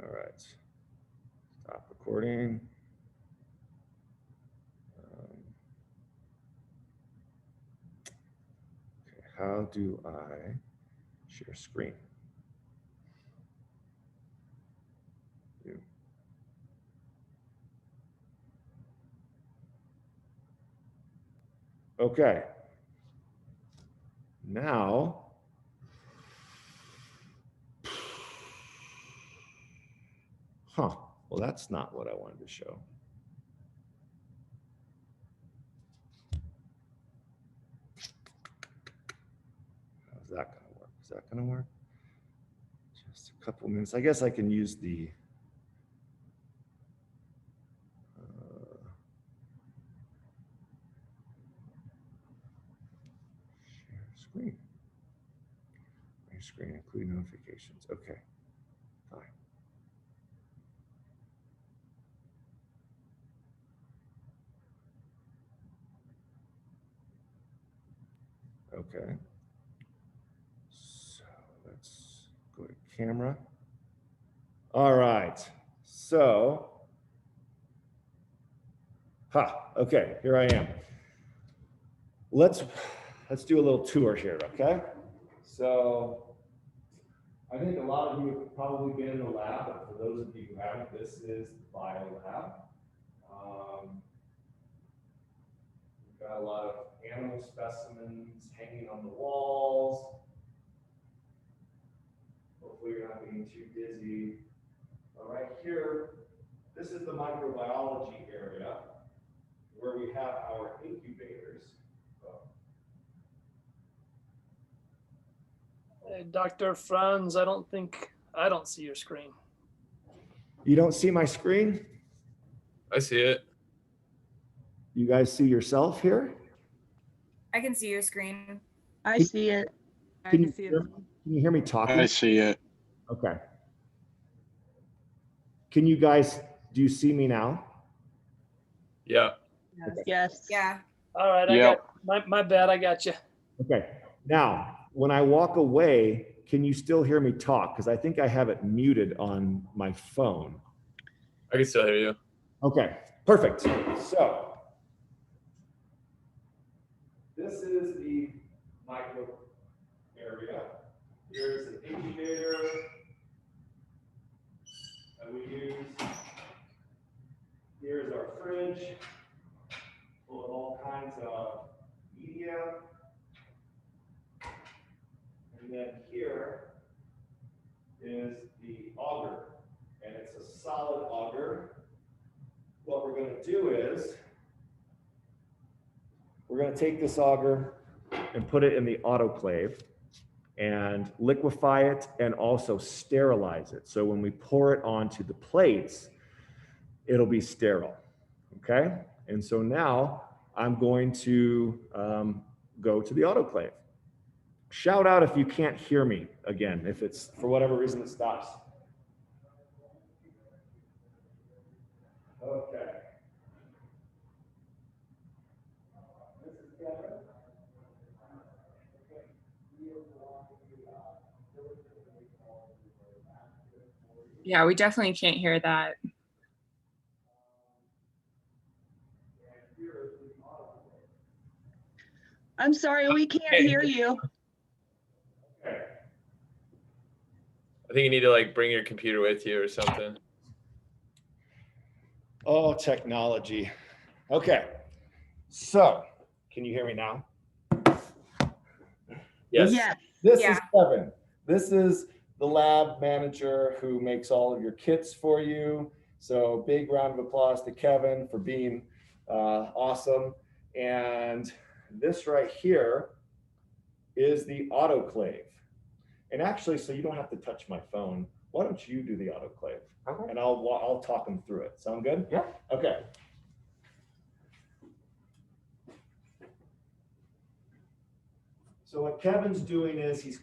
All right. Stop recording. Okay, how do I share screen? You. Okay. Now, well, that's not what I wanted to show. How's that going to work? Is that going to work? Just a couple minutes. I guess I can use the share screen. My screen include notifications. Okay, fine. Okay. So let's go to camera. All right. So, okay, here I am. Let's do a little tour here, okay? So I think a lot of you have probably been in the lab, but for those of you who haven't, this is the bio lab. We've got a lot of animal specimens hanging on the walls. Hopefully you're not being too dizzy. But right here, this is the microbiology area where we have our incubators. Hey, Dr. Franz, I don't see your screen. You don't see my screen? I see it. You guys see yourself here? I can see your screen. I see it. Can you hear me talking? I see it. Okay. Can you guys, do you see me now? Yeah. Yes. Yeah. All right, I Yep. got my bad, I got you. Okay. Now, when I walk away, can you still hear me talk? Because I think I have it muted on my phone. I can still hear you. Okay, perfect. So this is the micro area. Here's an incubator that we use. Here's our fridge full of all kinds of media. And then here is the auger, and it's a solid auger. What we're going to do is we're going to take this auger and put it in the autoclave and liquefy it and also sterilize it. So when we pour it onto the plates, it'll be sterile, okay? And so now I'm going to go to the autoclave. Shout out if you can't hear me again, if it's for whatever reason it stops. Okay. This is Kevin. Yeah, we definitely can't hear that. I'm sorry, we can't hear you. Okay. I think you need to like bring your computer with you or something. Oh, technology. Okay. So, can you hear me now? Yes. Yes. This Yeah. is Kevin. This is the lab manager who makes all of your kits for you. So big round of applause to Kevin for being awesome. And this right here is the autoclave. And actually, so you don't have to touch my phone, why don't you do the autoclave? Okay. And I'll talk them through it. Sound good? Yeah. Okay. So what Kevin's doing is he's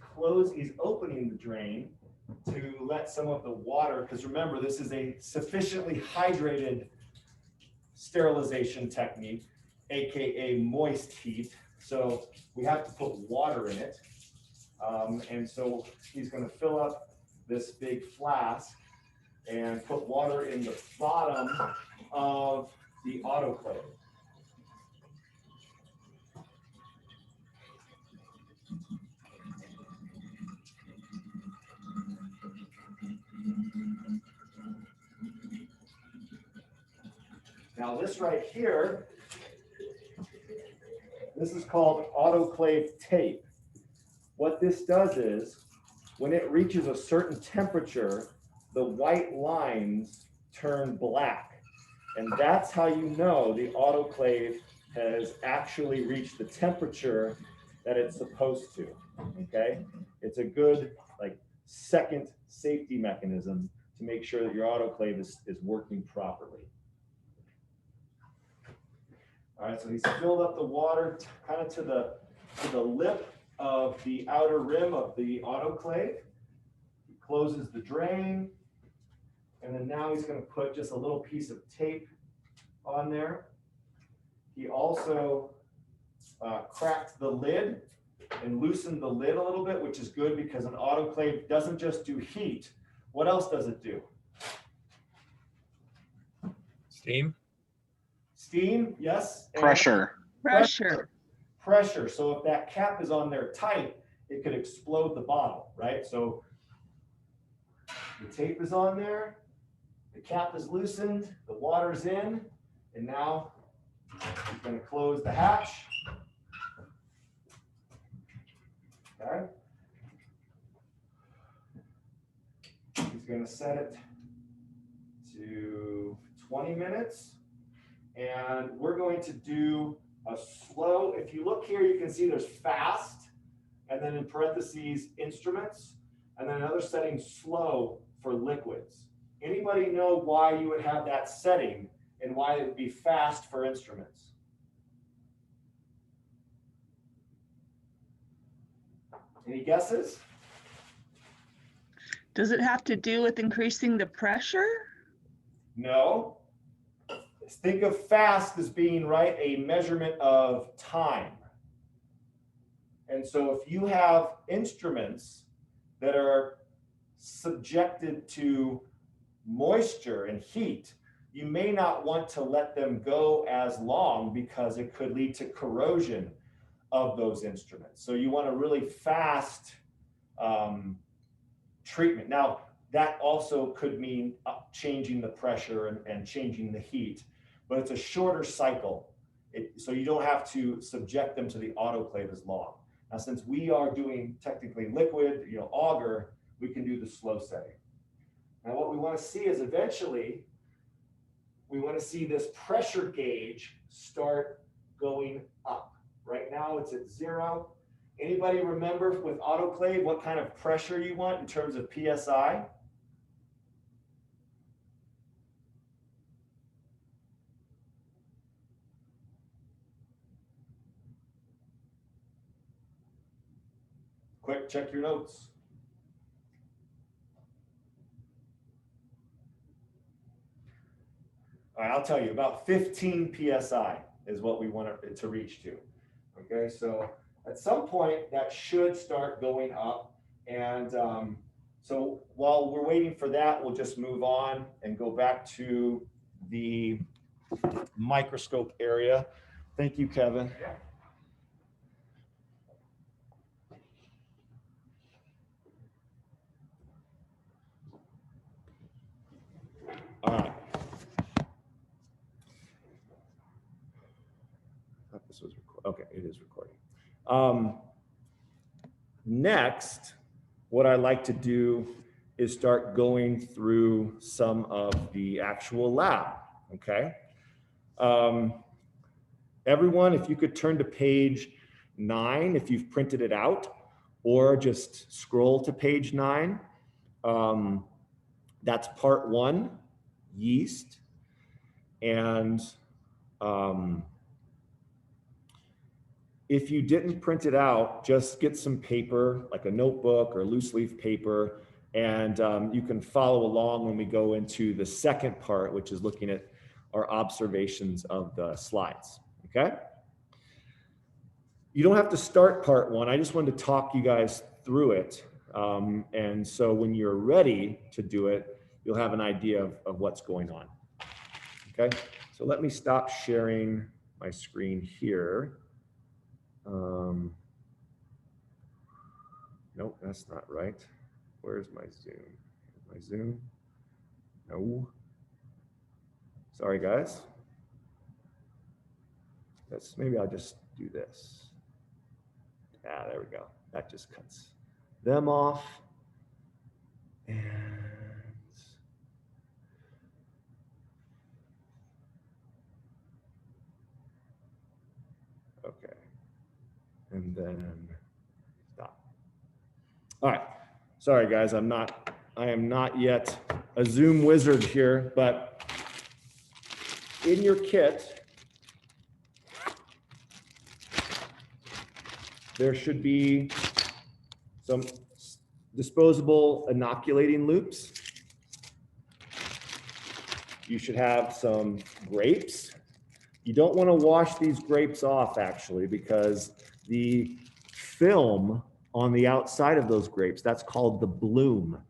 opening the drain to let some of the water, because remember, this is a sufficiently hydrated sterilization technique, AKA moist heat. So we have to put water in it. And so he's going to fill up this big flask and put water in the bottom of the autoclave. Now this right here, this is called autoclave tape. What this does is, when it reaches a certain temperature, the white lines turn black. And that's how you know the autoclave has actually reached the temperature that it's supposed to, okay? It's a good, like, second safety mechanism to make sure that your autoclave is working properly. All right, so he's filled up the water kind of to the lip of the outer rim of the autoclave. He closes the drain, and then now he's going to put just a little piece of tape on there. He also cracked the lid and loosened the lid a little bit, which is good because an autoclave doesn't just do heat. What else does it do? Steam? Steam, yes. And Pressure. Pressure. pressure. So if that cap is on there tight, it could explode the bottle, right? So the tape is on there, the cap is loosened, the water's in, and now he's going to close the hatch. Okay. He's going to set it to 20 minutes. And we're going to do a slow, if you look here, you can see there's fast, and then in parentheses, instruments, and then another setting, slow, for liquids. Anybody know why you would have that setting and why it would be fast for instruments? Any guesses? Does it have to do with increasing the pressure? No. Think of fast as being, right, a measurement of time. And so if you have instruments that are subjected to moisture and heat, you may not want to let them go as long because it could lead to corrosion of those instruments. So you want a really fast treatment. Now, that also could mean changing the pressure and changing the heat, but it's a shorter cycle. So you don't have to subject them to the autoclave as long. Now, since we are doing technically liquid, auger, we can do the slow setting. Now, what we want to see is eventually, we want to see this pressure gauge start going up. Right now, it's at 0. Anybody remember with autoclave what kind of pressure you want in terms of PSI? Quick, check your notes. All right, I'll tell you, about 15 PSI is what we want it to reach to. Okay, so at some point that should start going up. And so while we're waiting for that, we'll just move on and go back to the microscope area. Thank you, Kevin. All right. I thought this was okay, it is recording. Next, what I like to do is start going through some of the actual lab, okay? Everyone, if you could turn to page 9, if you've printed it out, or just scroll to page 9. That's part 1, yeast. And if you didn't print it out, just get some paper, like a notebook or loose leaf paper, and you can follow along when we go into the second part, which is looking at our observations of the slides, okay? You don't have to start part 1. I just wanted to talk you guys through it. And so when you're ready to do it, you'll have an idea of what's going on. Okay, so let me stop sharing my screen here. Nope, that's not right. Where's my Zoom? My Zoom? No. Sorry, guys. Maybe I'll just do this. Ah, there we go. That just cuts them off. And okay. And then stop. All right. Sorry, guys. I am not yet a Zoom wizard here, but in your kit, there should be some disposable inoculating loops. You should have some grapes. You don't want to wash these grapes off, actually, because the film on the outside of those grapes, that's called the bloom.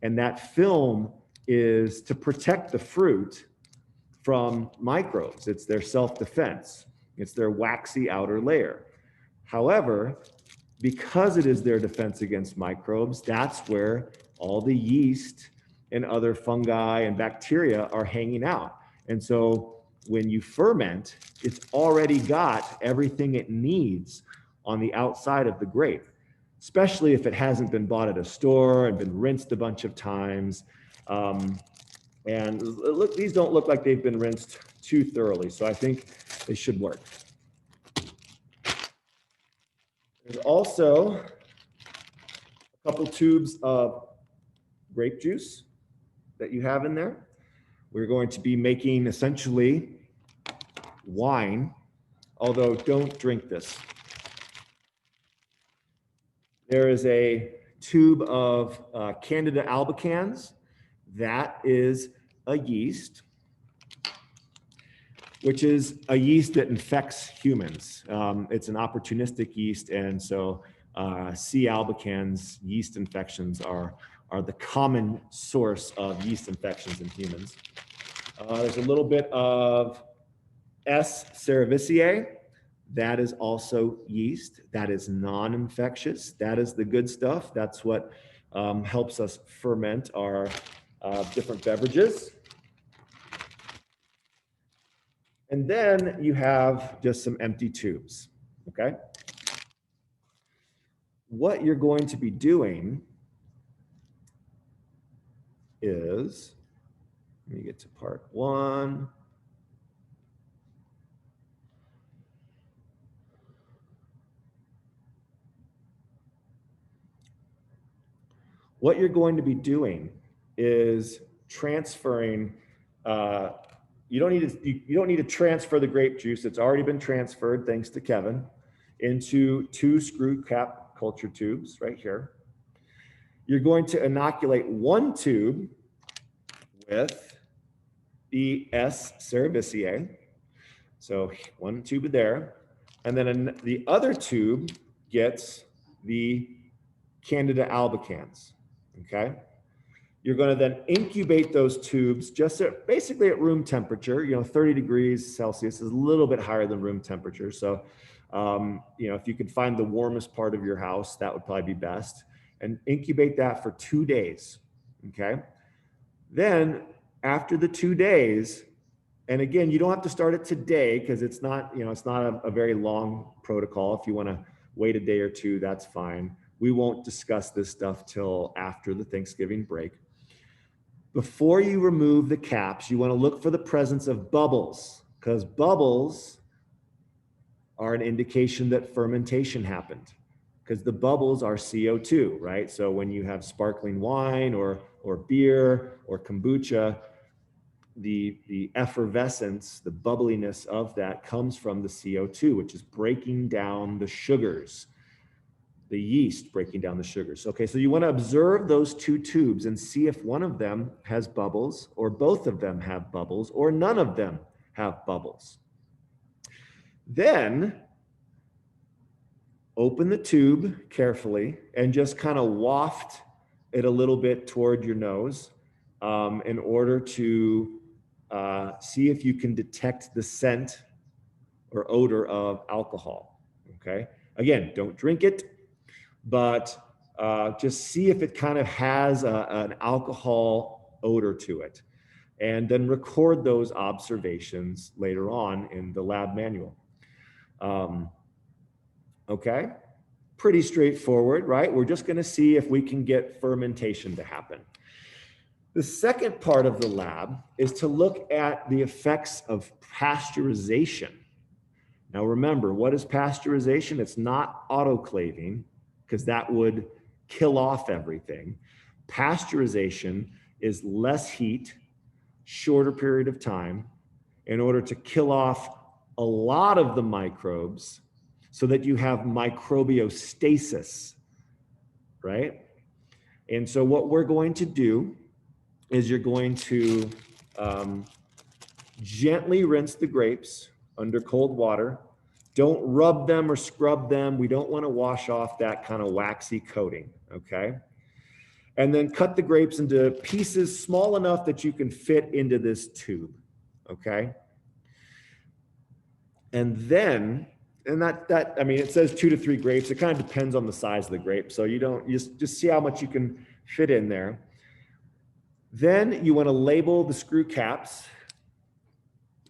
And that film is to protect the fruit from microbes. It's their self-defense. It's their waxy outer layer. However, because it is their defense against microbes, that's where all the yeast and other fungi and bacteria are hanging out. And so when you ferment, it's already got everything it needs on the outside of the grape, especially if it hasn't been bought at a store and been rinsed a bunch of times. And look, these don't look like they've been rinsed too thoroughly, so I think they should work. There's also a couple tubes of grape juice that you have in there. We're going to be making essentially wine, although don't drink this. There is a tube of Candida albicans. That is a yeast, which is a yeast that infects humans. It's an opportunistic yeast, and so C. albicans yeast infections are the common source of yeast infections in humans. There's a little bit of S. cerevisiae. That is also yeast. That is non-infectious. That is the good stuff. That's what helps us ferment our different beverages. And then you have just some empty tubes, okay? What you're going to be doing is, let me get to part one. What you're going to be doing is transferring, you don't need to transfer the grape juice. It's already been transferred, thanks to Kevin, into 2 screw cap culture tubes right here. You're going to inoculate 1 tube with the S. cerevisiae. So 1 tube there. And then the other tube gets the Candida albicans, okay? You're going to then incubate those tubes just basically at room temperature. 30 degrees Celsius is a little bit higher than room temperature. So, if you could find the warmest part of your house, that would probably be best. And incubate that for 2 days, okay? Then after the 2 days, and again, you don't have to start it today because it's not, it's not a very long protocol. If you want to wait a day or 2, that's fine. We won't discuss this stuff till after the Thanksgiving break. Before you remove the caps, you want to look for the presence of bubbles, because bubbles are an indication that fermentation happened, because the bubbles are CO2, right? So when you have sparkling wine or beer or kombucha, the effervescence, the bubbliness of that comes from the CO2, which is breaking down the sugars. The yeast breaking down the sugars. Okay, so you want to observe those 2 tubes and see if one of them has bubbles, or both of them have bubbles, or none of them have bubbles. Then open the tube carefully and just kind of waft it a little bit toward your nose in order to see if you can detect the scent or odor of alcohol, okay? Again, don't drink it, but just see if it kind of has an alcohol odor to it, and then record those observations later on in the lab manual. Okay, pretty straightforward, right? We're just gonna see if we can get fermentation to happen. The second part of the lab is to look at the effects of pasteurization. Now remember, what is pasteurization? It's not autoclaving, because that would kill off everything. Pasteurization is less heat, shorter period of time, in order to kill off a lot of the microbes so that you have microbiostasis, right? And so what we're going to do is you're going to gently rinse the grapes under cold water. Don't rub them or scrub them. We don't want to wash off that kind of waxy coating, okay? And then cut the grapes into pieces small enough that you can fit into this tube, okay? And then, and that I mean, it says 2 to 3 grapes. It kind of depends on the size of the grape. So you just see how much you can fit in there. Then you want to label the screw caps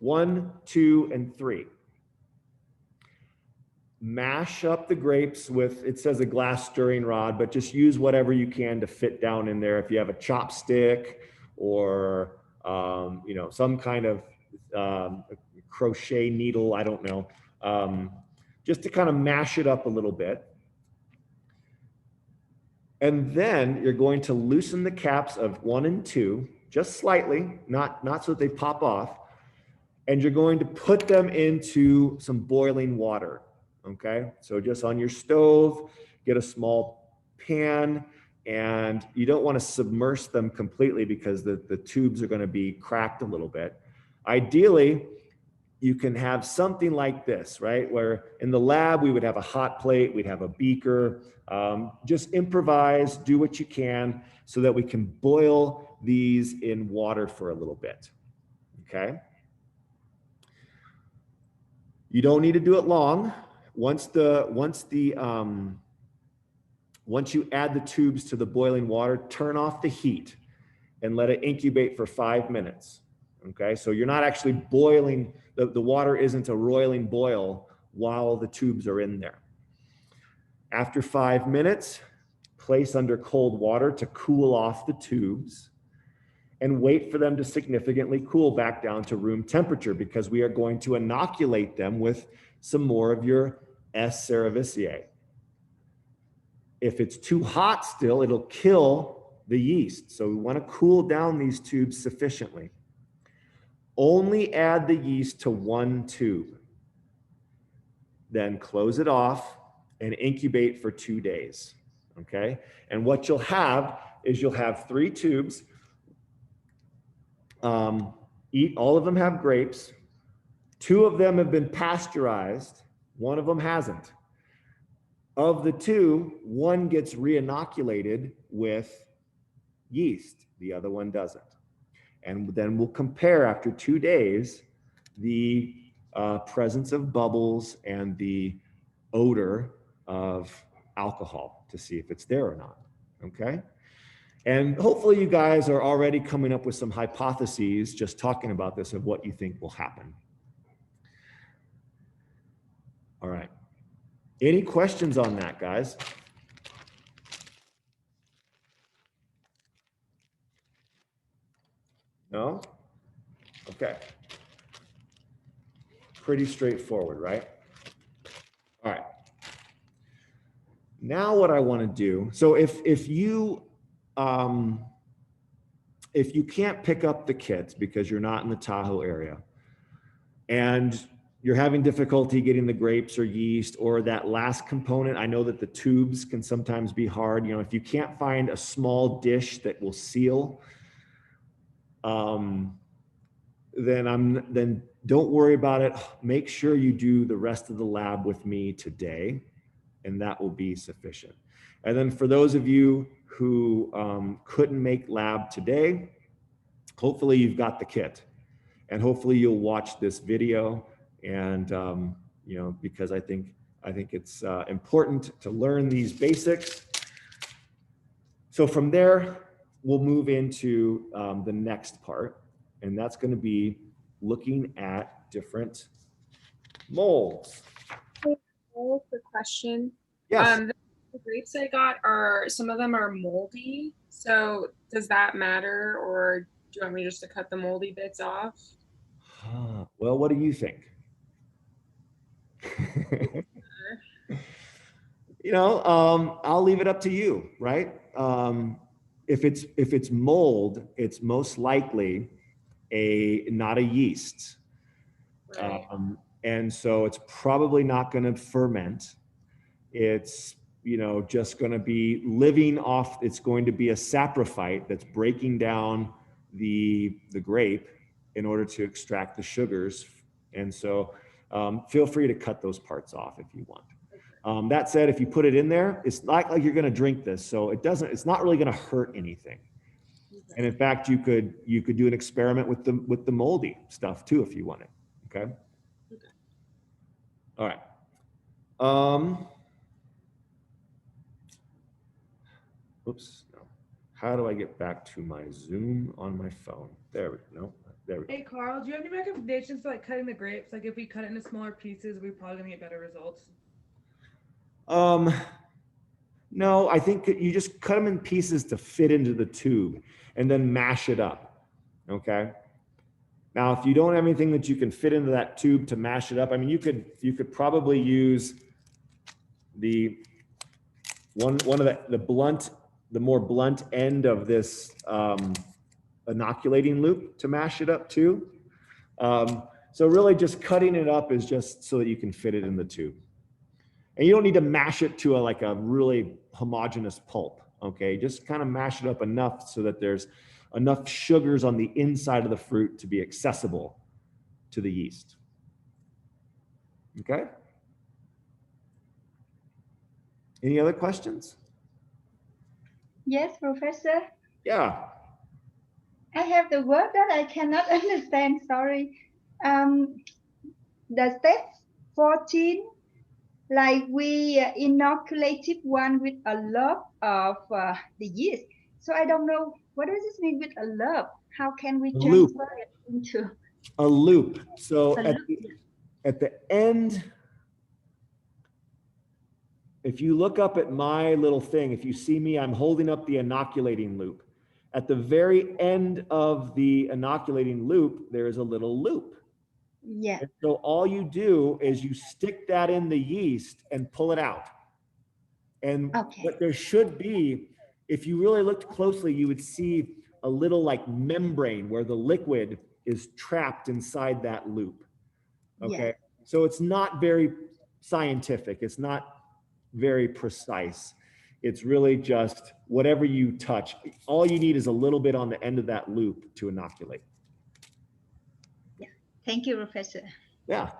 1, 2, and 3. Mash up the grapes with, it says a glass stirring rod, but just use whatever you can to fit down in there. If you have a chopstick or, you know, some kind of crochet needle, I don't know, just to kind of mash it up a little bit. And then you're going to loosen the caps of 1 and 2, just slightly, not so that they pop off. And you're going to put them into some boiling water. Okay, so just on your stove, get a small pan, and you don't want to submerge them completely because the tubes are going to be cracked a little bit. Ideally, you can have something like this, right? Where in the lab, we would have a hot plate, we'd have a beaker. Just improvise, do what you can so that we can boil these in water for a little bit, okay? You don't need to do it long. Once you add the tubes to the boiling water, turn off the heat and let it incubate for 5 minutes. Okay, so you're not actually boiling, the water isn't a roiling boil while the tubes are in there. After 5 minutes, place under cold water to cool off the tubes and wait for them to significantly cool back down to room temperature, because we are going to inoculate them with some more of your S. cerevisiae. If it's too hot still, it'll kill the yeast. So we want to cool down these tubes sufficiently. Only add the yeast to 1 tube. Then close it off and incubate for 2 days, okay? And what you'll have is you'll have 3 tubes. All of them have grapes. 2 of them have been pasteurized. 1 of them hasn't. Of the 2, 1 gets re-inoculated with yeast. The other one doesn't. And then we'll compare after 2 days the presence of bubbles and the odor of alcohol to see if it's there or not, okay? And hopefully you guys are already coming up with some hypotheses just talking about this of what you think will happen. All right. Any questions on that, guys? No? Okay. Pretty straightforward, right? All right. Now what I want to do, so if you can't pick up the kits because you're not in the Tahoe area and you're having difficulty getting the grapes or yeast or that last component, I know that the tubes can sometimes be hard. You know, if you can't find a small dish that will seal, then don't worry about it. Make sure you do the rest of the lab with me today, and that will be sufficient. And then for those of you who couldn't make lab today, hopefully you've got the kit, and hopefully you'll watch this video, and you know, because I think it's important to learn these basics. So from there, we'll move into the next part, and that's going to be looking at different molds. Quick question. Yes. The grapes I got are, some of them are moldy. So does that matter, or do you want me just to cut the moldy bits off? Well, what do you think? You know, I'll leave it up to you, right? If it's mold, it's most likely not a yeast. Right. And so it's probably not going to ferment. It's, you know, just going to be living off, it's going to be a saprophyte that's breaking down the grape in order to extract the sugars. And so feel free to cut those parts off if you want. That said, if you put it in there, it's not like you're going to drink this. So it's not really going to hurt anything. And in fact, you could do an experiment with the moldy stuff too, if you wanted. Okay. All right. Oops. No. How do I get back to my Zoom on my phone? There we go. No, there we go. Hey Carl, do you have any recommendations for like cutting the grapes? Like if we cut it into smaller pieces, we're probably gonna get better results. No, I think you just cut them in pieces to fit into the tube and then mash it up. Okay. Now, if you don't have anything that you can fit into that tube to mash it up, I mean, you could probably use the more blunt end of this inoculating loop to mash it up too. So really just cutting it up is just so that you can fit it in the tube. And you don't need to mash it to like a really homogeneous pulp, okay? Just kind of mash it up enough so that there's enough sugars on the inside of the fruit to be accessible to the yeast. Okay? Any other questions? Yes, Professor. Yeah. I have the word that I cannot understand. Sorry. The step 14, like we inoculated one with a lot of the yeast. So I don't know, what does this mean with a loop? How can we transfer it into a loop? So a loop? at the end, if you look up at my little thing, if you see me, I'm holding up the inoculating loop. At the very end of the inoculating loop, there is a little loop. Yeah. And so all you do is you stick that in the yeast and pull it out. And what there should be, if you really looked closely, you would see a little like membrane where the liquid is trapped inside that loop. Okay. Yeah. So it's not very scientific. It's not very precise. It's really just whatever you touch. All you need is a little bit on the end of that loop to inoculate. Yeah. Thank you, Professor. Yeah,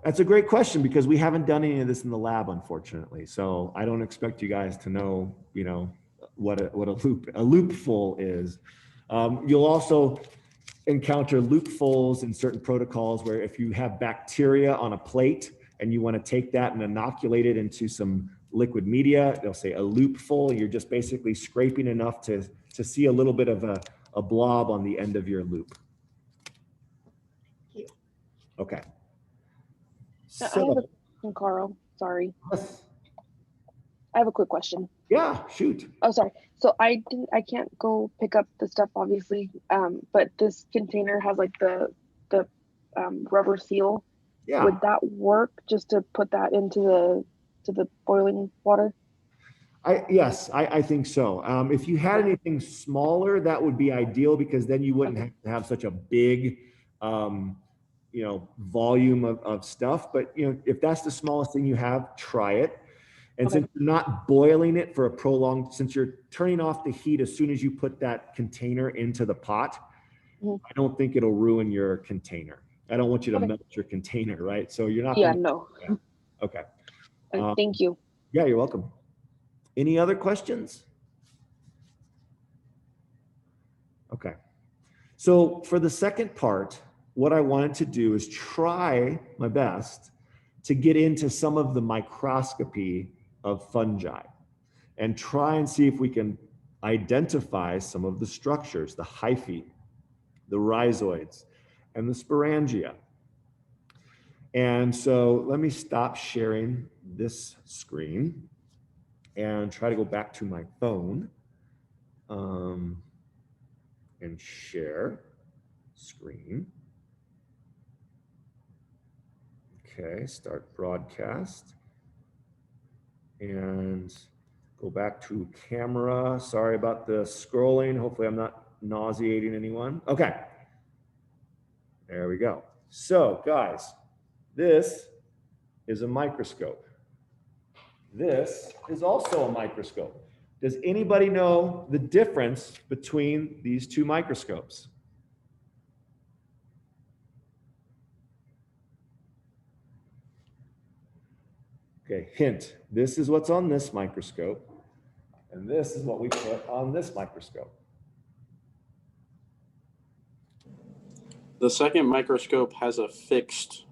that's a great question because we haven't done any of this in the lab, unfortunately. So I don't expect you guys to know, you know, what a loopful is. You'll also encounter loopfuls in certain protocols where if you have bacteria on a plate and you want to take that and inoculate it into some liquid media, they'll say a loopful. You're just basically scraping enough to see a little bit of a blob on the end of your loop. Okay. I have a question, Carl. Sorry. Yes. I have a quick question. Yeah, shoot. Oh, sorry. So I can't go pick up the stuff, obviously. But this container has like the rubber seal. Yeah. Would that work just to put that into the boiling water? Yes, I think so. If you had anything smaller, that would be ideal because then you wouldn't have to have such a big, you know, volume of stuff. But, you know, if that's the smallest thing you have, try it. And since you're not boiling it for a prolonged, since you're turning off the heat as soon as you put that container into the pot, I don't think it'll ruin your container. I don't want you to melt your container, right? So you're not. Yeah, no. Yeah. Okay. Thank you. Yeah, you're welcome. Any other questions? Okay. So for the second part, what I wanted to do is try my best to get into some of the microscopy of fungi and try and see if we can identify some of the structures, the hyphae, the rhizoids, and the sporangia. And so let me stop sharing this screen and try to go back to my phone and share screen. Okay, start broadcast and go back to camera. Sorry about the scrolling. Hopefully I'm not nauseating anyone. Okay, there we go. So guys, this is a microscope. This is also a microscope. Does anybody know the difference between these two microscopes? Okay, hint, this is what's on this microscope, and this is what we put on this microscope. The second microscope has a fixed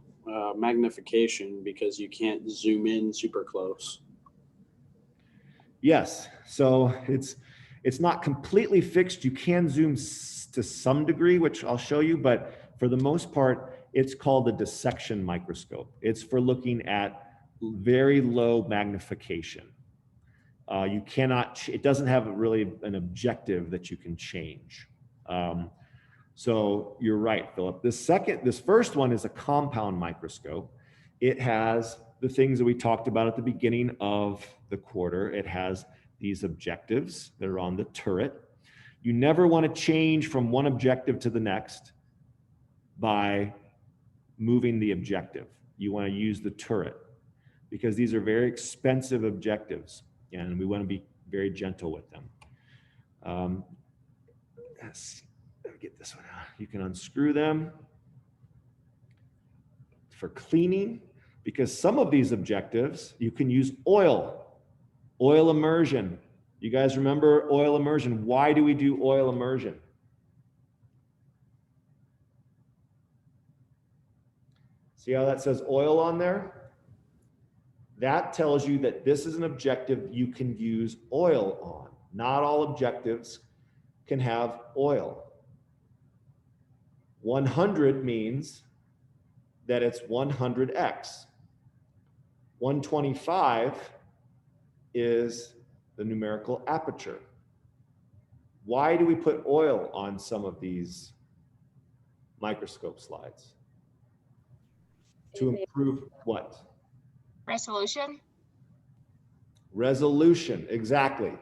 magnification because you can't zoom in super close. Yes, so it's not completely fixed. You can zoom to some degree, which I'll show you, but for the most part, it's called a dissection microscope. It's for looking at very low magnification. You cannot, it doesn't have really an objective that you can change. So you're right, Philip. This first one is a compound microscope. It has the things that we talked about at the beginning of the quarter. It has these objectives that are on the turret. You never want to change from one objective to the next by moving the objective. You want to use the turret because these are very expensive objectives and we want to be very gentle with them. Yes, let me get this one out. You can unscrew them for cleaning because some of these objectives you can use oil immersion. You guys remember oil immersion? Why do we do oil immersion? See how that says oil on there? That tells you that this is an objective you can use oil on. Not all objectives can have oil. 100 means that it's 100x. 125 is the numerical aperture. Why do we put oil on some of these microscope slides? To improve what? Resolution. Resolution, exactly.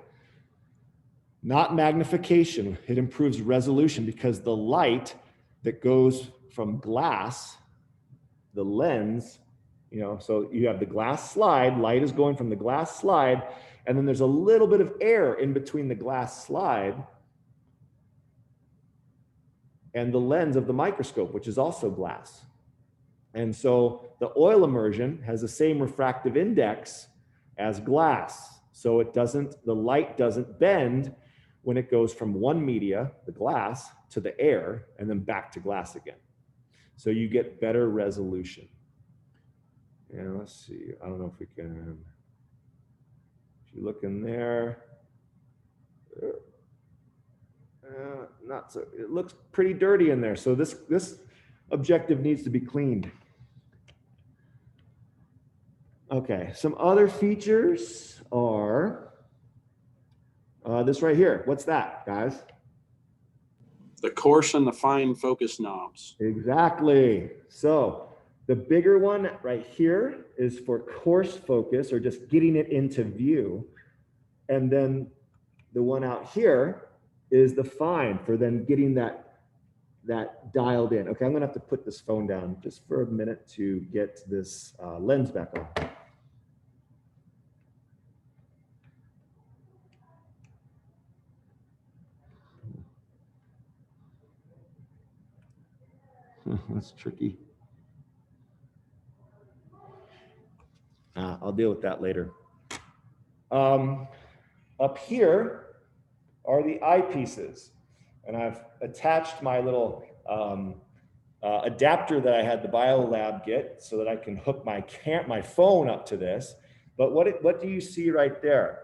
Not magnification. It improves resolution because the light that goes from glass, the lens, you know, so you have the glass slide, light is going from the glass slide, and then there's a little bit of air in between the glass slide and the lens of the microscope, which is also glass. And so the oil immersion has the same refractive index as glass. So the light doesn't bend when it goes from one media, the glass, to the air, and then back to glass again. So you get better resolution. And let's see, I don't know if we can, if you look in there, not so, it looks pretty dirty in there. So this objective needs to be cleaned. Okay, some other features are this right here. What's that, guys? The coarse and the fine focus knobs. Exactly. So the bigger one right here is for coarse focus or just getting it into view. And then the one out here is the fine for then getting that dialed in. Okay, I'm gonna have to put this phone down just for a minute to get this lens back on. That's tricky. I'll deal with that later. Up here are the eyepieces. And I've attached my little adapter that I had the BioLab get so that I can hook my phone up to this. But what do you see right there?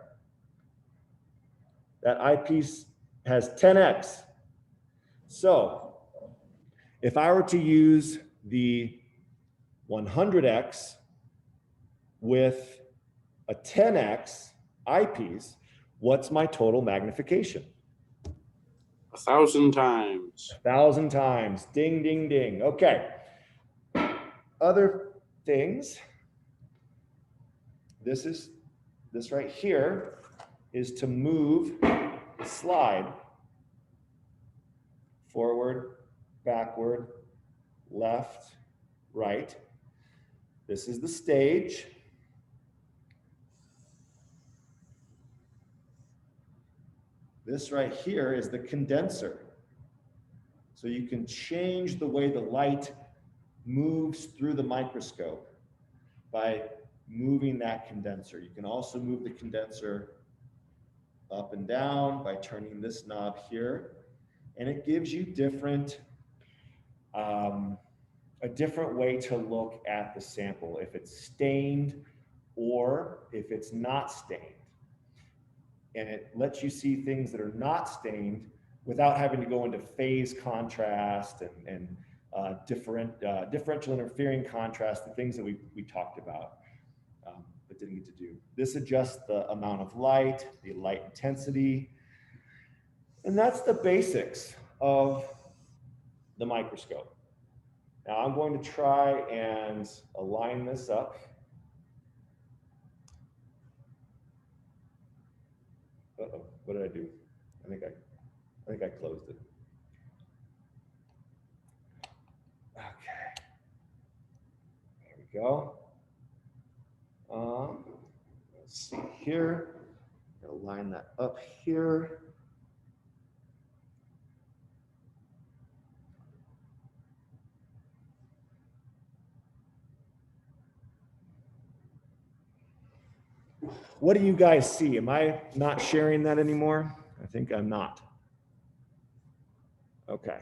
That eyepiece has 10x. So if I were to use the 100x with a 10x eyepiece, what's my total magnification? 1,000 times. 1,000 times. Ding, ding, ding. Okay. Other things. This right here is to move the slide forward, backward, left, right. This is the stage. This right here is the condenser. So you can change the way the light moves through the microscope by moving that condenser. You can also move the condenser up and down by turning this knob here. And it gives you a different way to look at the sample, if it's stained or if it's not stained. And it lets you see things that are not stained without having to go into phase contrast and differential interfering contrast, the things that we talked about, but didn't get to do. This adjusts the amount of light, the light intensity, and that's the basics of the microscope. Now I'm going to try and align this up. Uh-oh, what did I do? I think I closed it. Okay, there we go. Let's see here. I'll line that up here. What do you guys see? Am I not sharing that anymore? I think I'm not. Okay.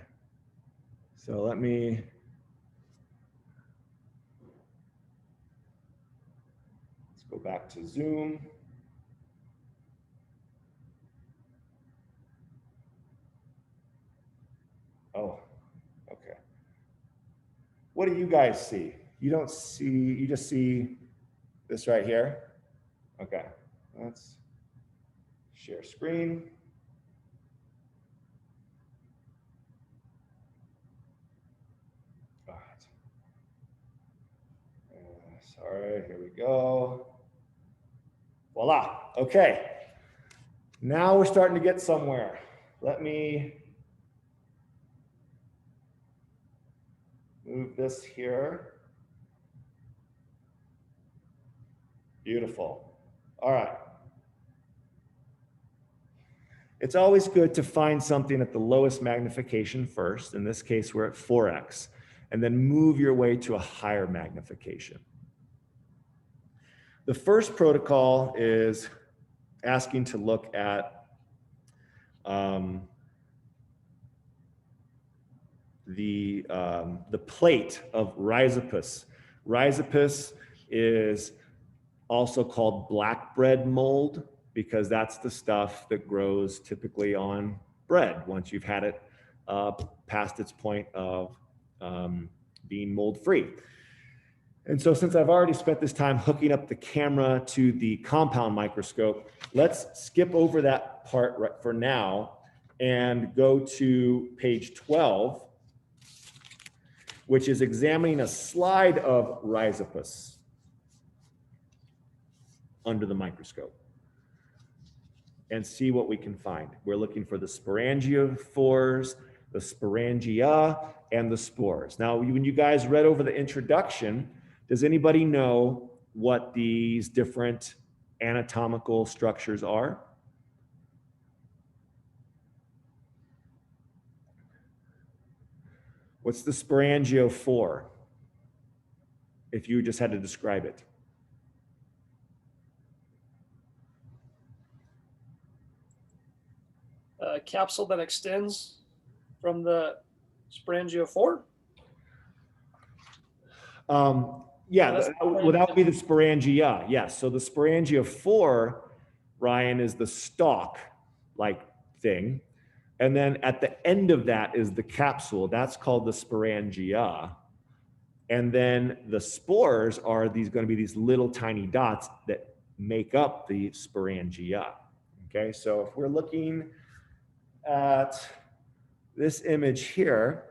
So let's go back to Zoom. Oh, okay. What do you guys see? You don't see, you just see this right here? Okay, let's share screen. All right. Sorry, here we go. Voila, okay. Now we're starting to get somewhere. Let me move this here. Beautiful. All right. It's always good to find something at the lowest magnification first. In this case, we're at 4x, and then move your way to a higher magnification. The first protocol is asking to look at the plate of rhizopus. Rhizopus is also called black bread mold because that's the stuff that grows typically on bread once you've had it past its point of being mold free. And so since I've already spent this time hooking up the camera to the compound microscope, let's skip over that part right for now and go to page 12, which is examining a slide of rhizopus under the microscope and see what we can find. We're looking for the sporangiophores, the sporangia, and the spores. Now, when you guys read over the introduction, does anybody know what these different anatomical structures are? What's the sporangiophore, if you just had to describe it? Capsule that extends. from the sporangiophore? Yeah, That's would that be the sporangia? Yes. So the sporangiophore, Ryan, is the stalk-like thing. And then at the end of that is the capsule. That's called the sporangia. And then the spores are going to be these little tiny dots that make up the sporangia. Okay, so if we're looking at this image here,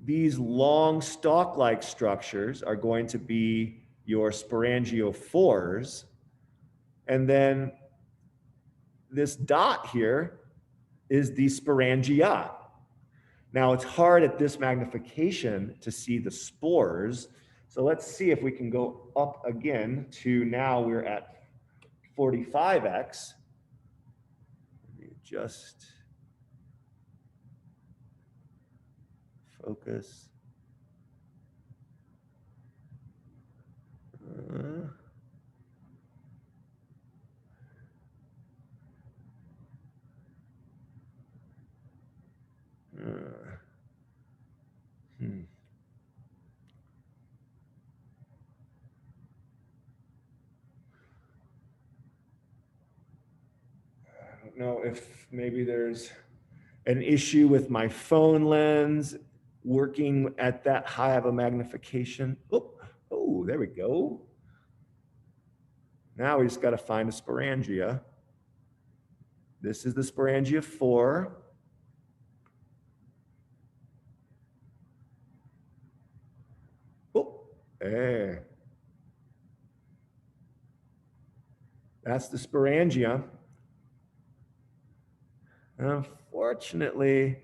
these long stalk-like structures are going to be your sporangiophores. And then this dot here is the sporangia. Now it's hard at this magnification to see the spores. So let's see if we can go up again to now we're at 45x. Let me just focus. I don't know if maybe there's an issue with my phone lens working at that high of a magnification. Oh, there we go. Now we just got to find a sporangia. This is the sporangiophore. Oh, there. That's the sporangia. Unfortunately,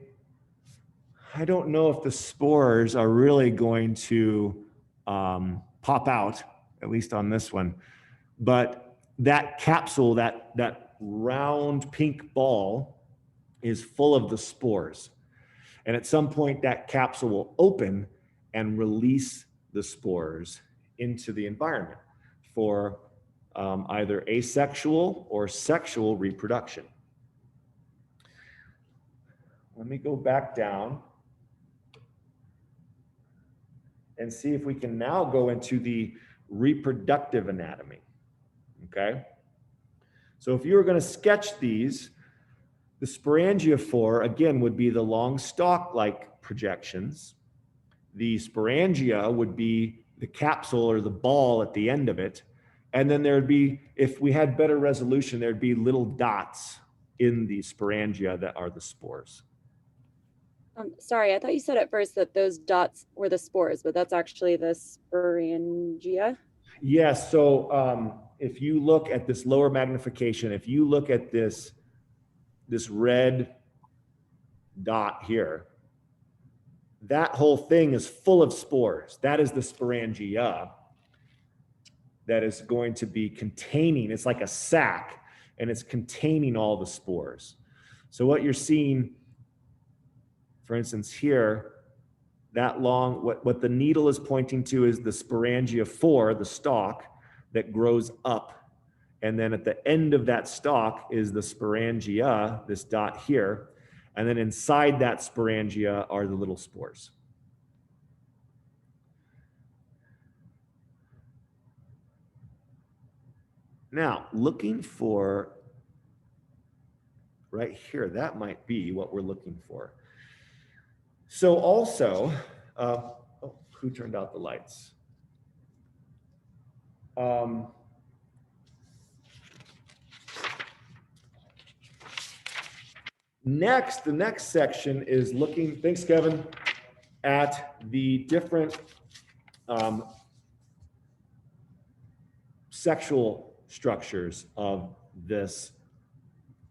I don't know if the spores are really going to pop out, at least on this one. But that capsule, that round pink ball is full of the spores. And at some point that capsule will open and release the spores into the environment for either asexual or sexual reproduction. Let me go back down and see if we can now go into the reproductive anatomy. Okay. So if you were going to sketch these, the sporangiophore, again, would be the long stalk-like projections. The sporangia would be the capsule or the ball at the end of it. And then there would be, if we had better resolution, there'd be little dots in the sporangia that are the spores. Sorry, I thought you said at first that those dots were the spores, but that's actually the sporangia. Yes. So if you look at this lower magnification, if you look at this red dot here, that whole thing is full of spores. That is the sporangia that is going to be containing, it's like a sac, and it's containing all the spores. So what you're seeing, for instance, here, that long, what the needle is pointing to is the sporangiophore, the stalk that grows up. And then at the end of that stalk is the sporangia, this dot here. And then inside that sporangia are the little spores. Now, looking for right here, that might be what we're looking for. So also, oh, who turned out the lights? Next, the next section is looking, thanks Kevin, at the different sexual structures of this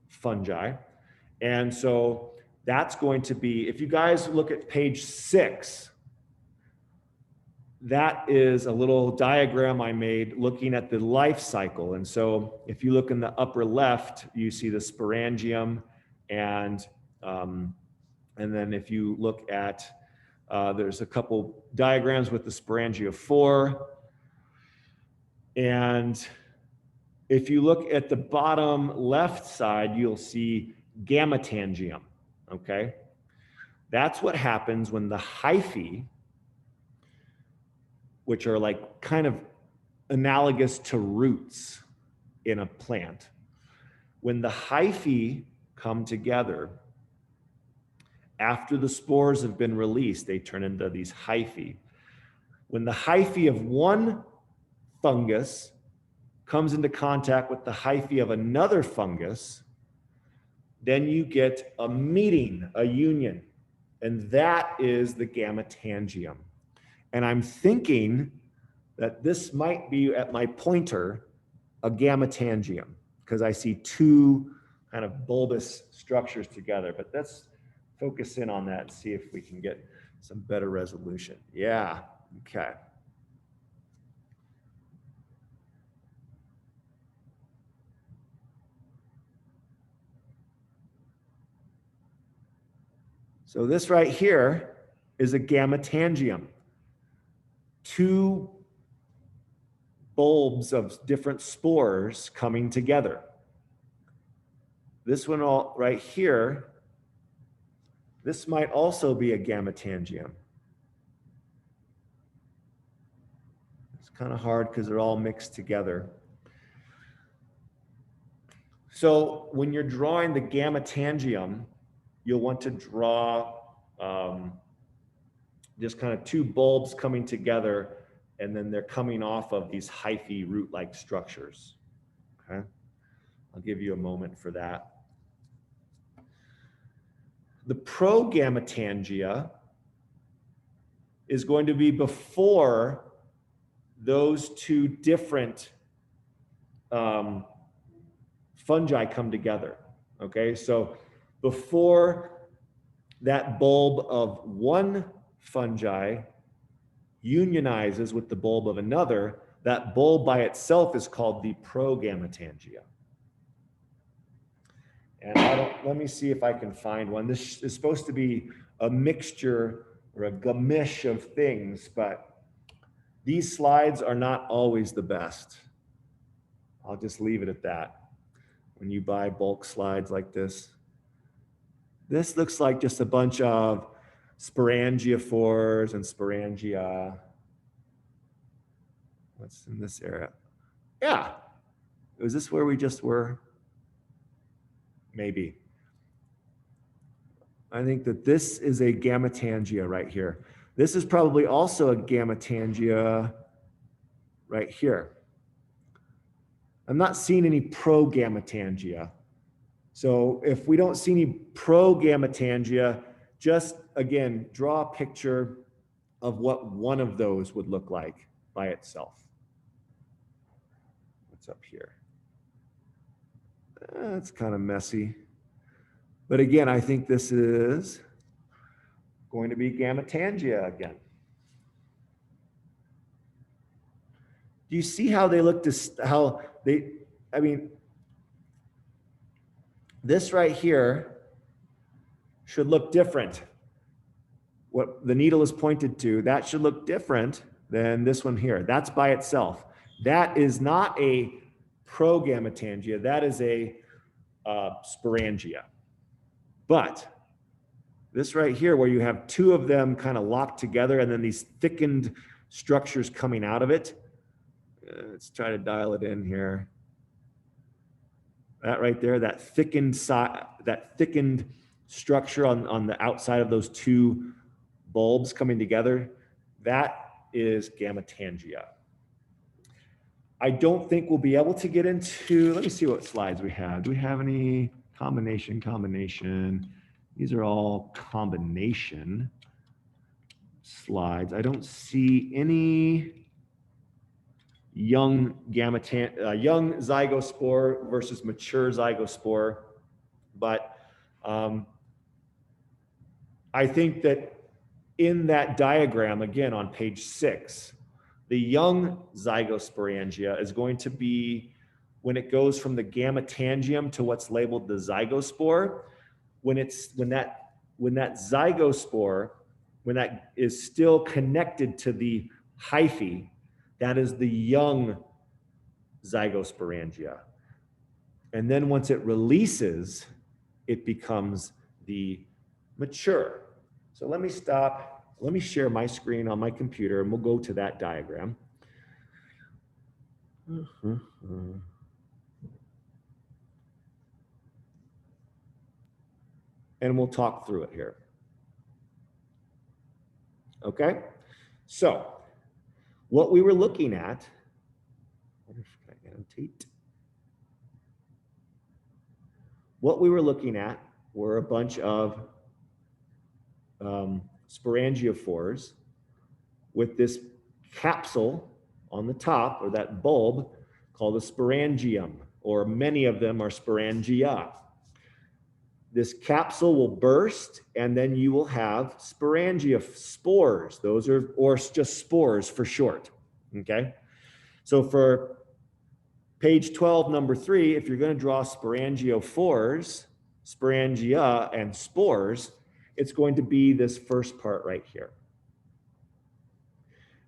fungi. And so that's going to be, if you guys look at page 6, that is a little diagram I made looking at the life cycle. And so if you look in the upper left, you see the sporangium, and then if you look at, there's a couple diagrams with the sporangiophore. And if you look at the bottom left side, you'll see gammatangium. okay? That's what happens when the hyphae, which are like kind of analogous to roots in a plant, when the hyphae come together, after the spores have been released, they turn into these hyphae. When the hyphae of one fungus comes into contact with the hyphae of another fungus, then you get a meeting, a union, and that is the gametangium. And I'm thinking that this might be, at my pointer, a gametangium, because I see two kind of bulbous structures together. But let's focus in on that and see if we can get some better resolution. Yeah, okay. So this right here is a gametangium. Two bulbs of different spores coming together. This one right here, this might also be a gametangium. It's kind of hard because they're all mixed together. So when you're drawing the gametangium, you'll want to draw just kind of two bulbs coming together, and then they're coming off of these hyphae root-like structures. Okay, I'll give you a moment for that. The progametangia is going to be before those two different fungi come together. Okay, so before that bulb of one fungi unionizes with the bulb of another, that bulb by itself is called the progametangia. And let me see if I can find one. This is supposed to be a mixture or a gamish of things, but these slides are not always the best. I'll just leave it at that. When you buy bulk slides like this looks like just a bunch of sporangiophores and sporangia. What's in this area? Yeah. Was this where we just were? Maybe. I think that this is a gametangia right here. This is probably also a gametangia right here. I'm not seeing any progametangia. So if we don't see any progametangia, just again, draw a picture of what one of those would look like by itself. What's up here? It's kind of messy. But again, I think this is going to be gametangia again. Do you see how they look I mean, this right here should look different. What the needle is pointed to, that should look different than this one here. That's by itself. That is not a progametangia, that is a sporangia. But this right here, where you have two of them kind of locked together and then these thickened structures coming out of it, let's try to dial it in here. That right there, that thickened structure on the outside of those two bulbs coming together, that is gametangia. I don't think we'll be able to get into, let me see what slides we have. Do we have any combination? These are all combination slides. I don't see any young zygospore versus mature zygospore, but I think that in that diagram, again on page 6, the young zygosporangia is going to be when it goes from the gametangium to what's labeled the zygospore. When that zygospore, when that is still connected to the hyphae, that is the young zygosporangia. And then once it releases, it becomes the mature. So let me stop. Let me share my screen on my computer and we'll go to that diagram. And we'll talk through it here. Okay, so what we were looking at, what we were looking at were a bunch of sporangiophores with this capsule on the top, or that bulb, called a sporangium, or many of them are sporangia. This capsule will burst, and then you will have sporangia spores. Those are, or just spores for short, okay? So for page 12, number 3, if you're going to draw sporangiophores, sporangia, and spores, it's going to be this first part right here.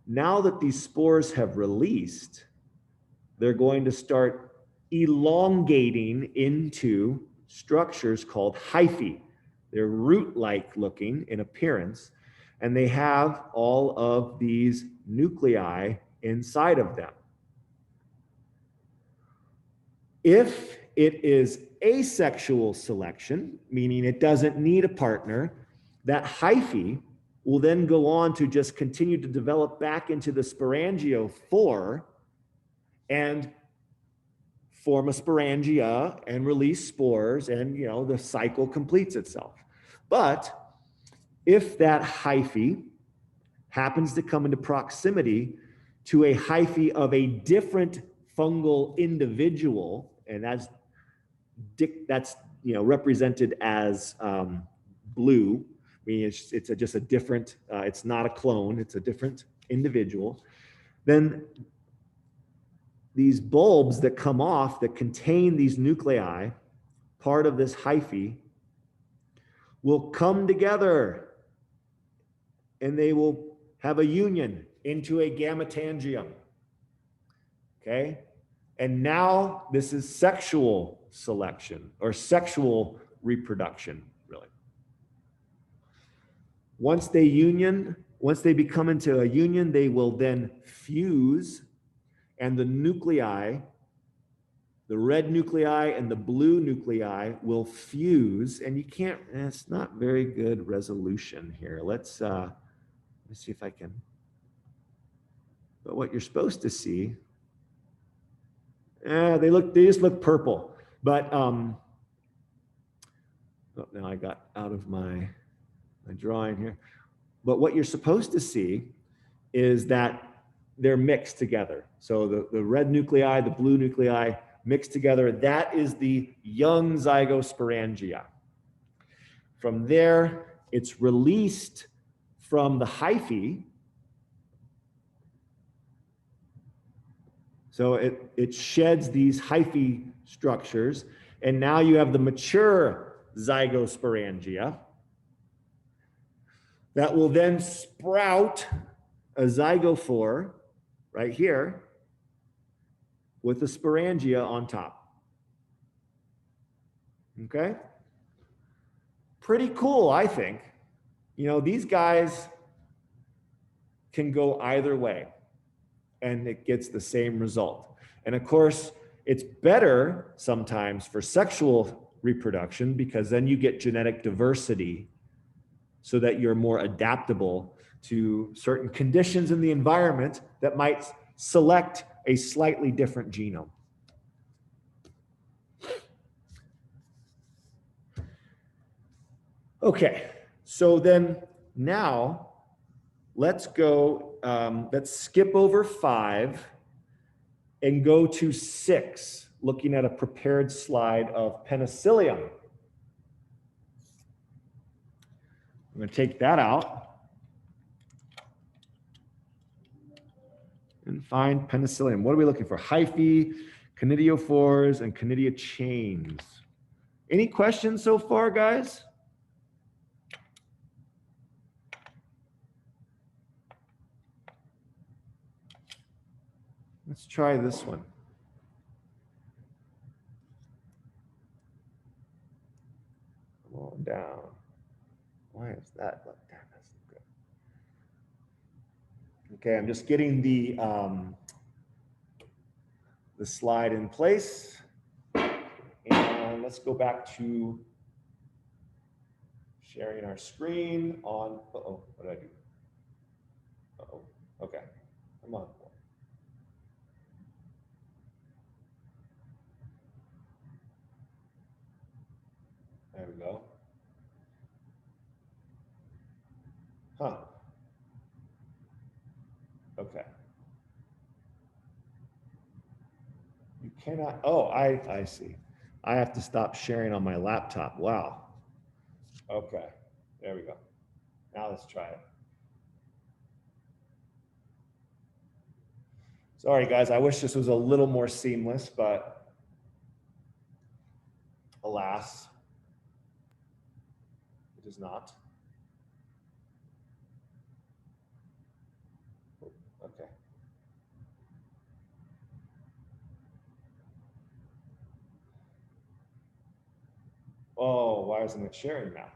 Now that these spores have released, they're going to start elongating into structures called hyphae. They're root-like looking in appearance, and they have all of these nuclei inside of them. If it is asexual selection, meaning it doesn't need a partner, that hyphae will then go on to just continue to develop back into the sporangiophore and form a sporangia and release spores, and the cycle completes itself. But if that hyphae happens to come into proximity to a hyphae of a different fungal individual, and that's represented as blue, meaning it's just a different, it's not a clone, it's a different individual, then these bulbs that come off that contain these nuclei, part of this hyphae, will come together and they will have a union into a gametangium. Okay? And now this is sexual selection, or sexual reproduction, really. Once they become into a union, they will then fuse, and the nuclei, the red nuclei and the blue nuclei, will fuse. And you can't, it's not very good resolution here. Let's see if I can. But what you're supposed to see, they just look purple. But oh, now I got out of my drawing here. But what you're supposed to see is that they're mixed together. So the red nuclei, the blue nuclei mixed together, that is the young zygosporangia. From there, it's released from the hyphae. So it sheds these hyphae structures, and now you have the mature zygosporangia that will then sprout a zygophore right here with a sporangia on top. Okay? Pretty cool, I think. These guys can go either way, and it gets the same result. And of course, it's better sometimes for sexual reproduction, because then you get genetic diversity so that you're more adaptable to certain conditions in the environment that might select a slightly different genome. Okay, so then now let's go, let's skip over 5 and go to 6, looking at a prepared slide of penicillium. I'm going to take that out and find penicillium. What are we looking for? Hyphae, conidiophores, and conidia chains. Any questions so far, guys? Let's try this one. Come on down. Why is that like that? That's good. Okay, I'm just getting the slide in place. And let's go back to sharing our screen on, uh-oh, what did I do? Uh-oh, okay, come on. There we go. Huh. Okay. You cannot, oh, I see. I have to stop sharing on my laptop. Wow. Okay, there we go. Now let's try it. Sorry guys, I wish this was a little more seamless, but alas, it is not. Okay. Oh, why isn't it sharing now?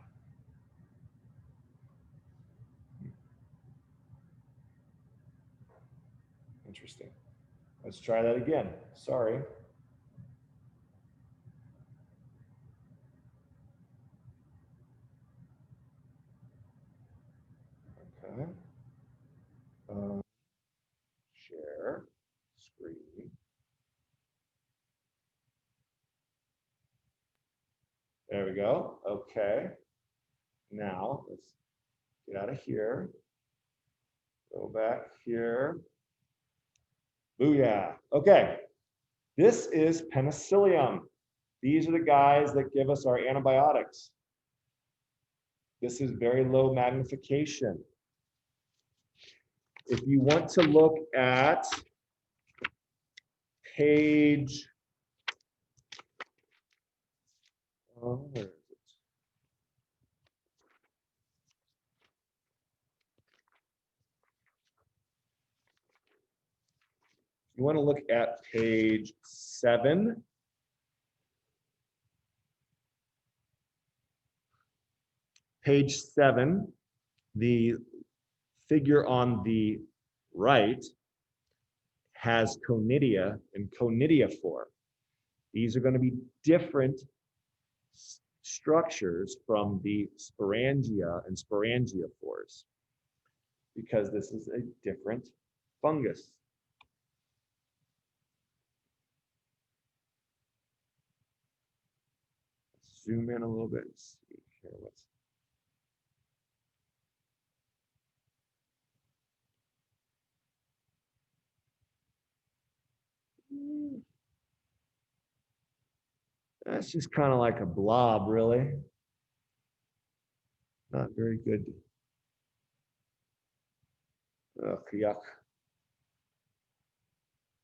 Interesting. Let's try that again. Sorry. Okay. Share screen. There we go. Okay. Now let's get out of here. Go back here. Booyah. Okay. This is penicillium. These are the guys that give us our antibiotics. This is very low magnification. If you want to look at page, where is it? You want to look at page 7. Page 7, the figure on the right has conidia and conidiophore. These are going to be different structures from the sporangia and sporangiophores because this is a different fungus. Zoom in a little bit and see here what's. That's just kind of like a blob, really. Not very good. Ugh, yuck.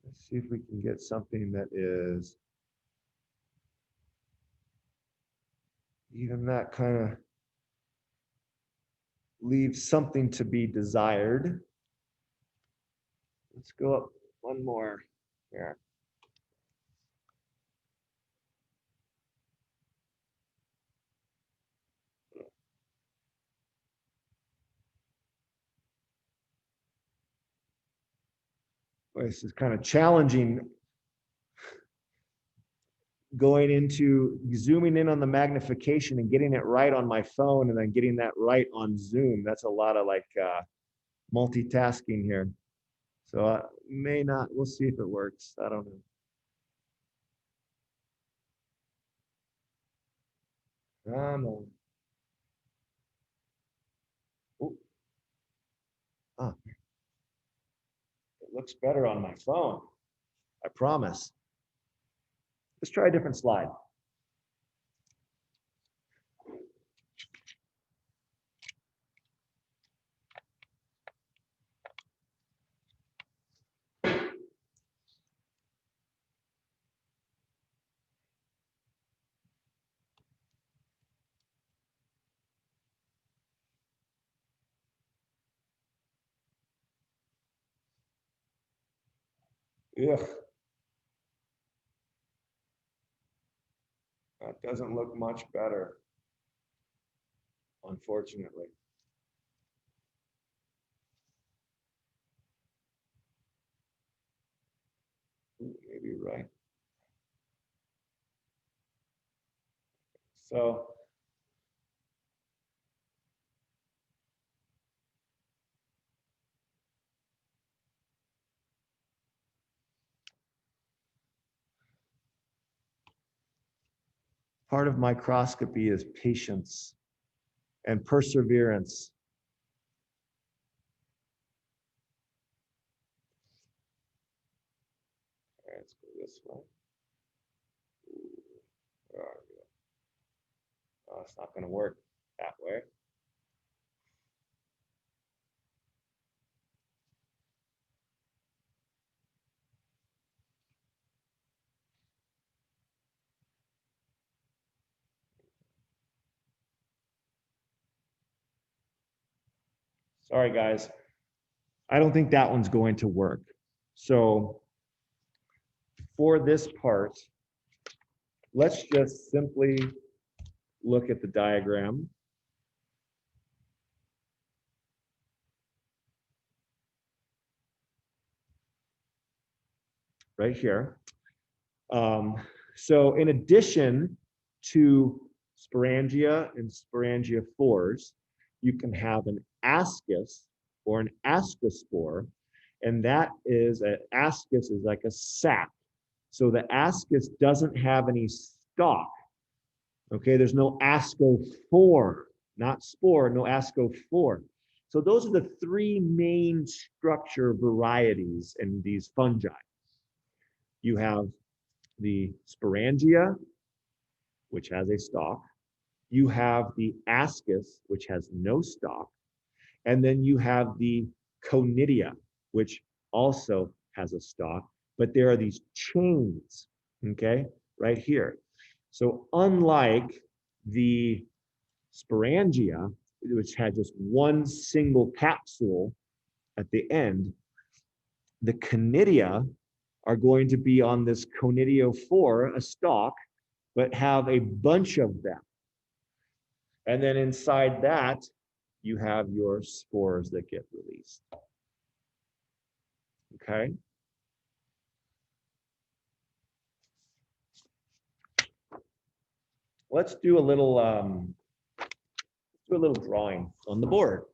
Let's see if we can get something that is even that kind of leaves something to be desired. Let's go up one more here. Boy, this is kind of challenging going into zooming in on the magnification and getting it right on my phone and then getting that right on Zoom. That's a lot of like multitasking here. So may not, we'll see if it works. I don't know. No. Oh. Ah. It looks better on my phone. I promise. Let's try a different slide. Ugh. That doesn't look much better. unfortunately. Ooh, maybe you're right. So part of microscopy is patience and perseverance. All right, let's go this way. Where are you? Oh, it's not going to work that way. Sorry, guys. I don't think that one's going to work. So for this part, let's just simply look at the diagram. Right here. So in addition to sporangia and sporangiophores, you can have an ascus or an ascospore, and that is an ascus is like a sac. So the ascus doesn't have any stalk. Okay, there's no ascophore, not spore, no ascophore. So those are the three main structure varieties in these fungi. You have the sporangia, which has a stalk. You have the ascus, which has no stalk. And then you have the conidia, which also has a stalk. But there are these chains, okay, right here. So unlike the sporangia, which had just one single capsule at the end, the conidia are going to be on this conidiophore, a stalk, but have a bunch of them. And then inside that, you have your spores that get released. Okay. Let's do a little drawing on the board.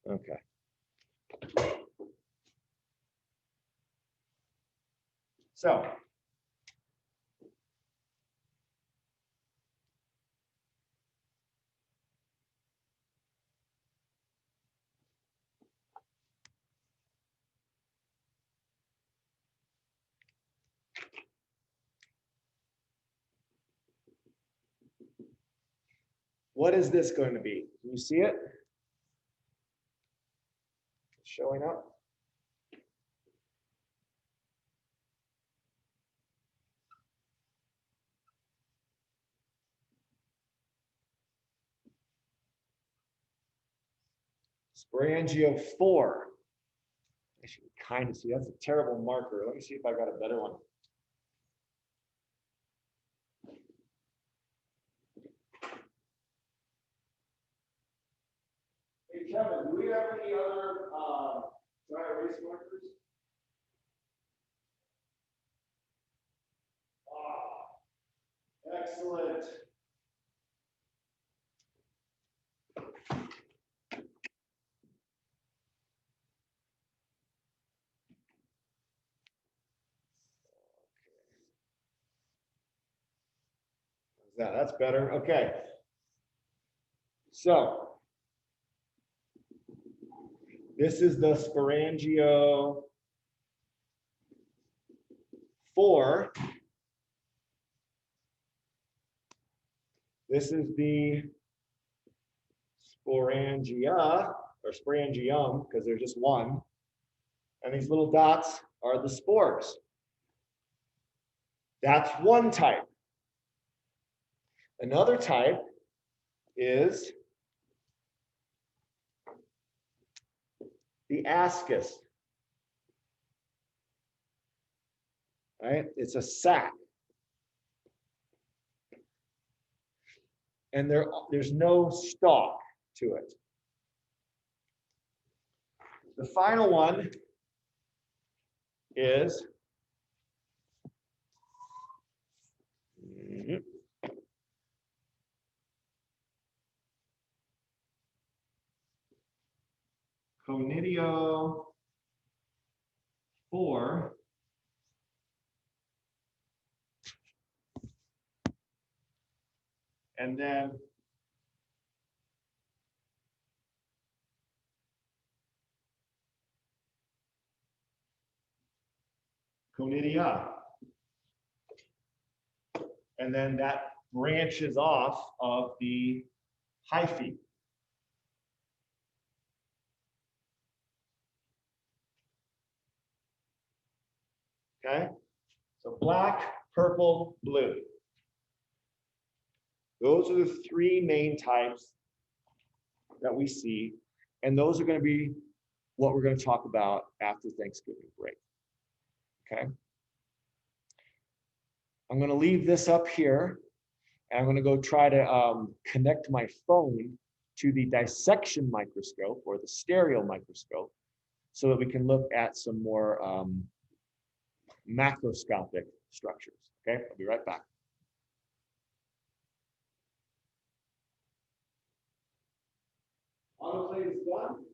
Okay. So what is this going to be? Can you see it? Showing up? Sporangiophore. I should kind of see. That's a terrible marker. Let me see if I got a better one. Hey, Kevin, do we have any other dry erase markers? Ah, excellent. That's better. Okay. So this is the sporangiophore. This is the sporangia or sporangium because there's just one. And these little dots are the spores. That's one type. Another type is the ascus. right? It's a sac. And there's no stalk to it. The final one is Conidiophore, and then Conidia. And then that branches off of the hyphae. Okay, so black, purple, blue. Those are the three main types that we see, and those are going to be what we're going to talk about after Thanksgiving break. Okay, I'm going to leave this up here, and I'm going to go try to connect my phone to the dissection microscope or the stereo microscope so that we can look at some more macroscopic structures. Okay, I'll be right back. Autoclave is done.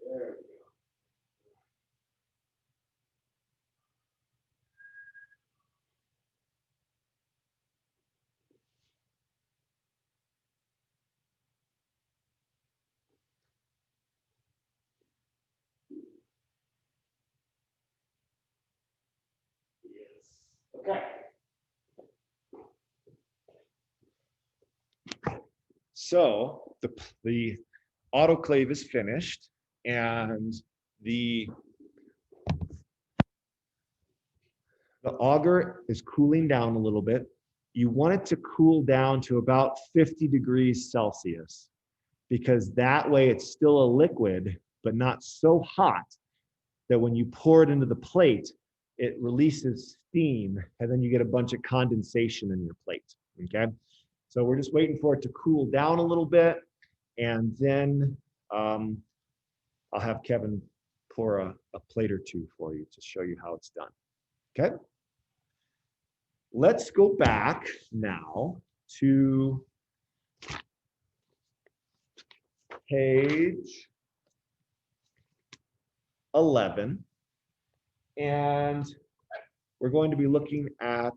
There we go. Okay. So the autoclave is finished, and the auger is cooling down a little bit. You want it to cool down to about 50 degrees Celsius, because that way it's still a liquid, but not so hot that when you pour it into the plate, it releases steam, and then you get a bunch of condensation in your plate, okay? So we're just waiting for it to cool down a little bit, and then I'll have Kevin pour a plate or two for you to show you how it's done, okay? Let's go back now to page 11, and we're going to be looking at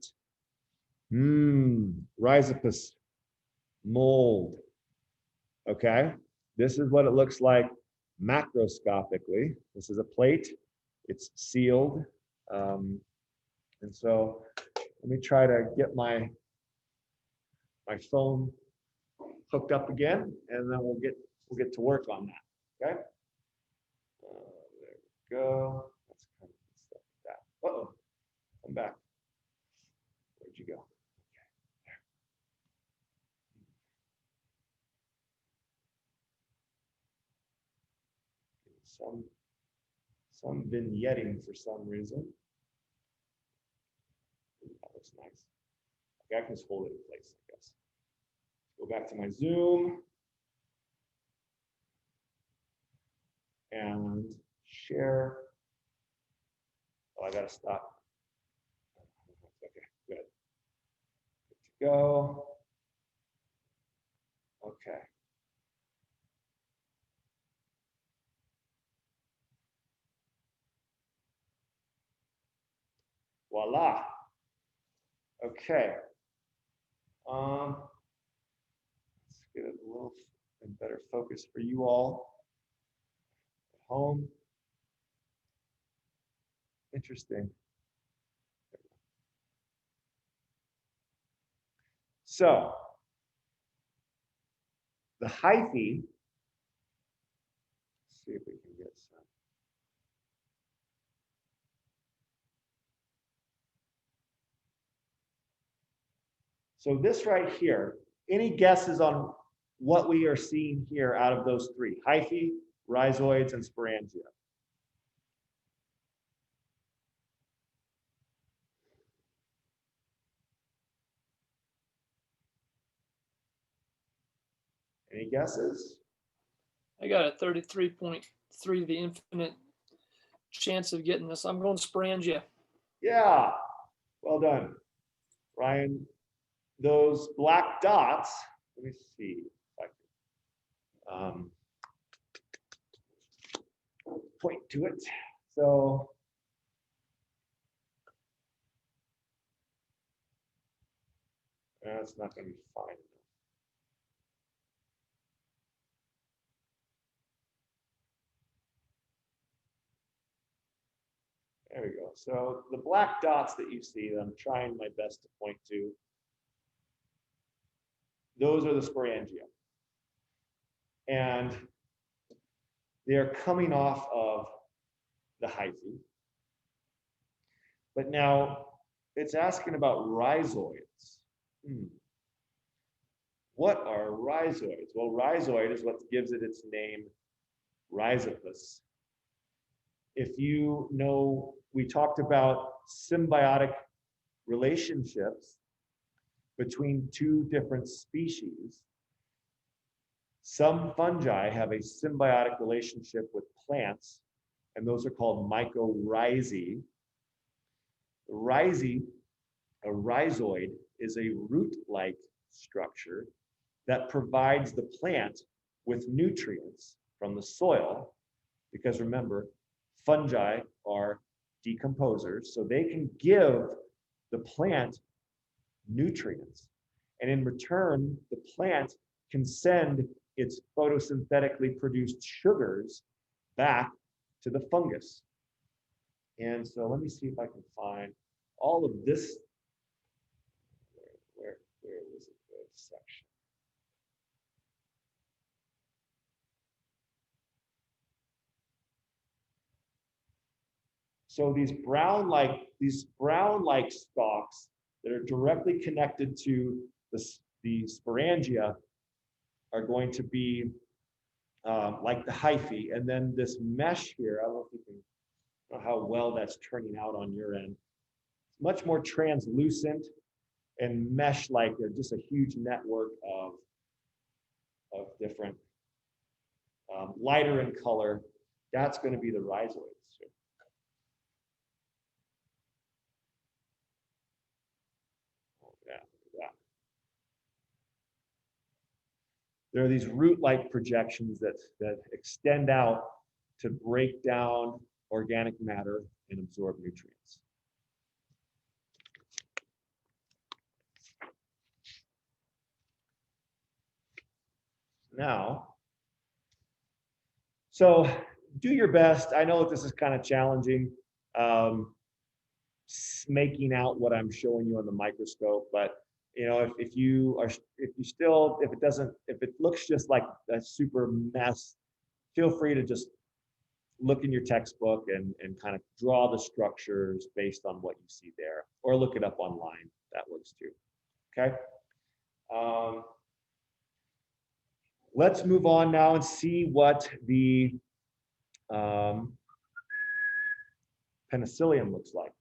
Rhizopus mold. Okay, this is what it looks like macroscopically. This is a plate, it's sealed, and so let me try to get my phone hooked up again, and then we'll get to work on that. Okay, there we go. That's kind of stuff like that. Uh-oh, I'm back. Where'd you go? Some vignetting for some reason. That looks nice. Okay, I can just hold it in place, I guess. Go back to my Zoom and share. Oh, I gotta stop. Okay, good. Good to go. Okay. Voila. Okay. Let's get it a little better focus for you all at home. Interesting. So the hyphae, let's see if we can get some. So this right here, any guesses on what we are seeing here out of those three? Hyphae, rhizoids, and sporangia. Any guesses? I got a 33.3, the infinite chance of getting this. I'm going sporangia. Yeah, well done, Ryan. Those black dots, let me see if I can point to it. So that's not going to be fine. There we go. So the black dots that you see that I'm trying my best to point to, those are the sporangia. And they are coming off of the hyphae. But now it's asking about rhizoids. What are rhizoids? Well, rhizoid is what gives it its name, rhizopus. If you know, we talked about symbiotic relationships between two different species. Some fungi have a symbiotic relationship with plants, and those are called mycorrhizae. A rhizoid is a root-like structure that provides the plant with nutrients from the soil, because remember, fungi are decomposers, so they can give the plant nutrients. And in return, the plant can send its photosynthetically produced sugars back to the fungus. And so let me see if I can find all of this. Where was it? This section. So these brown-like stalks that are directly connected to the sporangia are going to be like the hyphae, and then this mesh here. I don't know if you can know how well that's turning out on your end. It's much more translucent and mesh-like. They're just a huge network of different lighter in color. That's going to be the rhizoids. There are these root-like projections that extend out to break down organic matter and absorb nutrients. Now, so do your best. I know that this is kind of challenging, making out what I'm showing you on the microscope, but you know, if it looks just like a super mess, feel free to just look in your textbook and kind of draw the structures based on what you see there, or look it up online. That works too. Okay. Let's move on now and see what the penicillium looks like.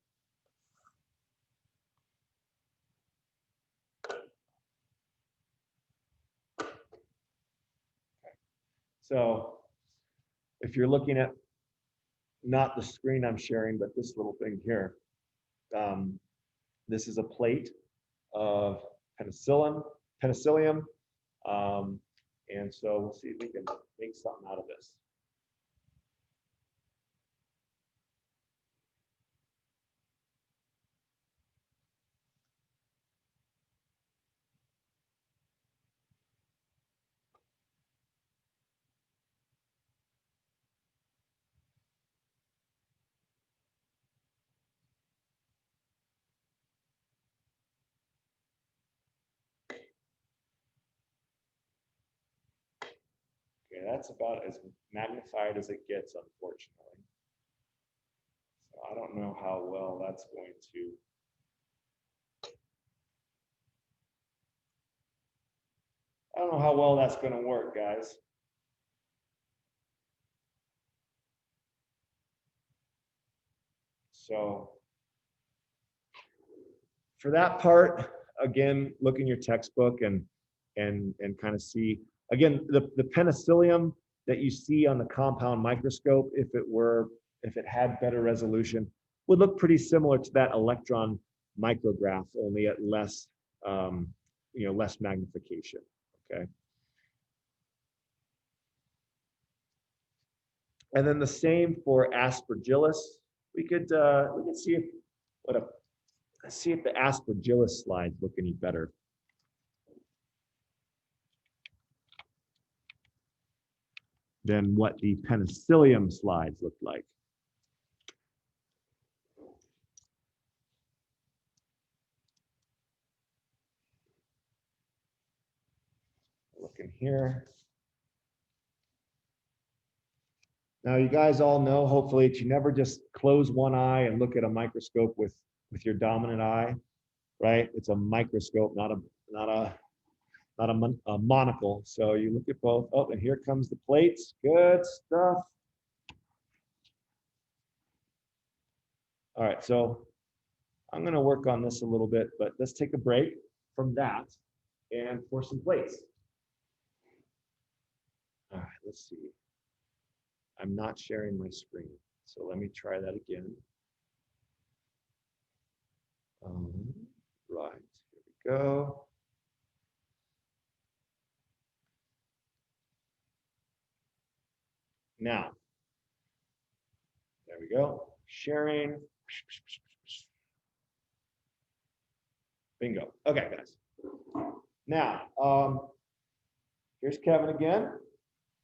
So if you're looking at not the screen I'm sharing, but this little thing here, this is a plate of penicillium. And so we'll see if we can make something out of this. that's about as magnified as it gets, unfortunately. So I don't know how well that's going to. I don't know how well that's going to work, guys. So for that part, again, look in your textbook and kind of see, again, the penicillium that you see on the compound microscope, if it had better resolution, would look pretty similar to that electron micrograph, only at less, less magnification. Okay. And then the same for aspergillus. We could see if the aspergillus slides look any better. Than what the penicillium slides look like. Looking here. Now you guys all know, hopefully, that you never just close one eye and look at a microscope with your dominant eye, right? It's a microscope, not a monocle. So you look at both. Oh, and here comes the plates. Good stuff. All right, so I'm going to work on this a little bit, but let's take a break from that and pour some plates. All right, let's see. I'm not sharing my screen, so let me try that again. Right, here we go. Now, there we go. Sharing. Bingo. Okay, guys. Now, here's Kevin again.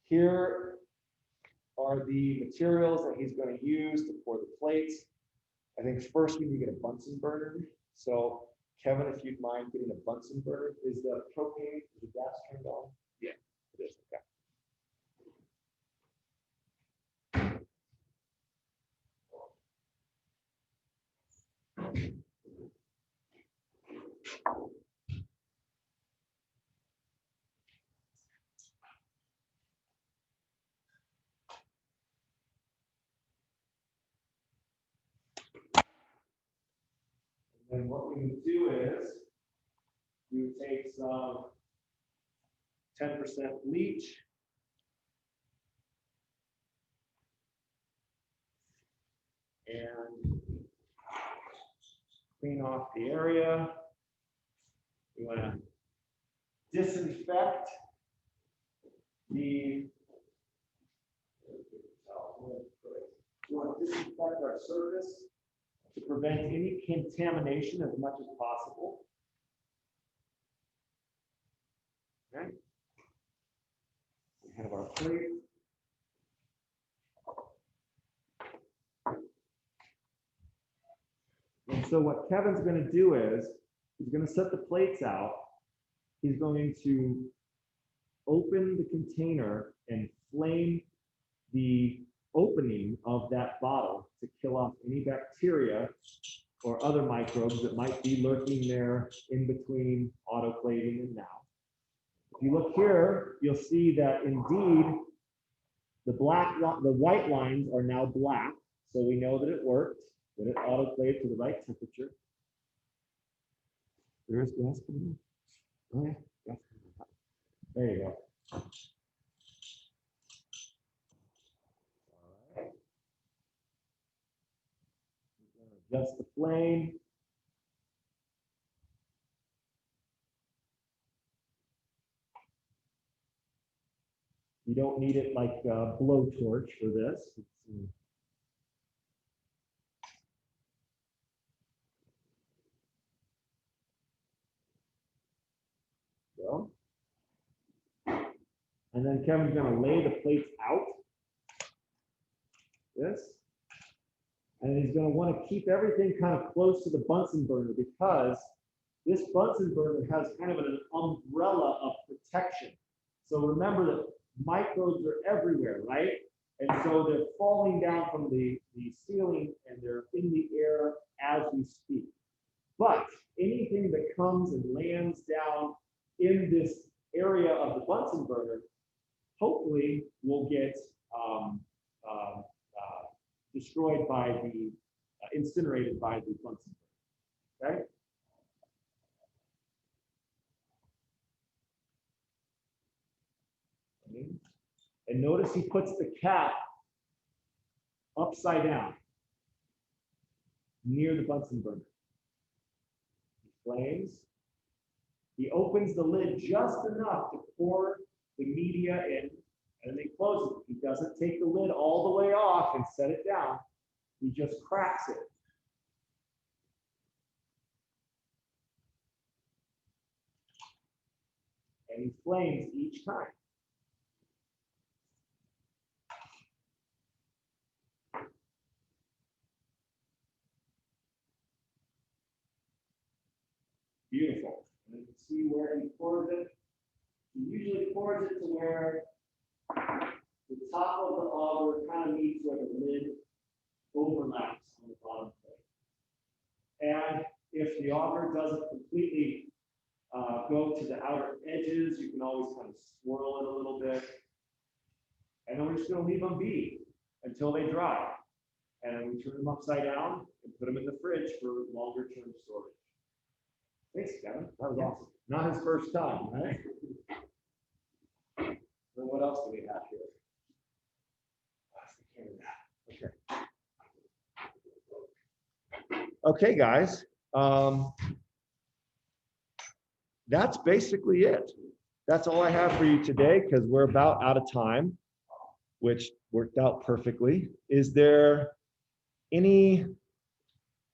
Here are the materials that he's going to use to pour the plates. I think first we need to get a Bunsen burner. So, Kevin, if you'd mind getting a Bunsen burner, is the propane, is the gas turned on? Yeah, it is. Okay. And what we would do is we would take some 10% bleach. And clean off the area. We want to disinfect the. We want to disinfect our surface to prevent any contamination as much as possible. Okay. We have our plate. And so what Kevin's going to do is he's going to set the plates out. He's going to open the container and flame the opening of that bottle to kill off any bacteria or other microbes that might be lurking there in between autoclaving and now. If you look here, you'll see that indeed the white lines are now black, so we know that it worked, that it autoclaved to the right temperature. There is gas coming in. Oh, yeah. There you go. All right. Adjust the flame. You don't need it like a blowtorch for this. Go. And then Kevin's going to lay the plates out. This. And he's going to want to keep everything kind of close to the Bunsen burner because this Bunsen burner has kind of an umbrella of protection. So remember that microbes are everywhere, right? And so they're falling down from the ceiling and they're in the air as we speak. But anything that comes and lands down in this area of the Bunsen burner, hopefully will get destroyed by the, incinerated by the Bunsen burner, okay? And notice he puts the cap upside down near the Bunsen burner. He flames. He opens the lid just enough to pour the media in, and then he closes it. He doesn't take the lid all the way off and set it down. He just cracks it. And he flames each time. Beautiful. And you can see where he pours it. He usually pours it to where the top of the auger kind of meets where the lid overlaps on the bottom plate. And if the auger doesn't completely go to the outer edges, you can always kind of swirl it a little bit. And then we're just going to leave them be until they dry. And then we turn them upside down and put them in the fridge for longer term storage. Thanks, Kevin. That was awesome. Not his first time, right? Then what else do we have here? Okay, guys. That's basically it. That's all I have for you today because we're about out of time, which worked out perfectly. Is there any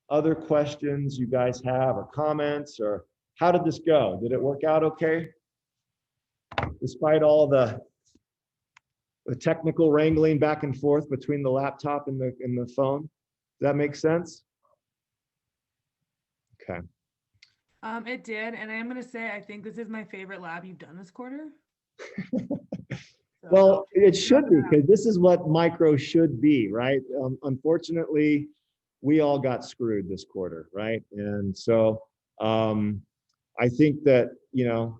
other questions you guys have or comments, or how did this go? Did it work out okay? Despite all the technical wrangling back and forth between the laptop and the phone? Does that make sense? Okay. It did, and I am gonna say I think this is my favorite lab you've done this quarter. Well, it should be, because this is what micro should be, right? Unfortunately, we all got screwed this quarter, right? And so I think that, you know,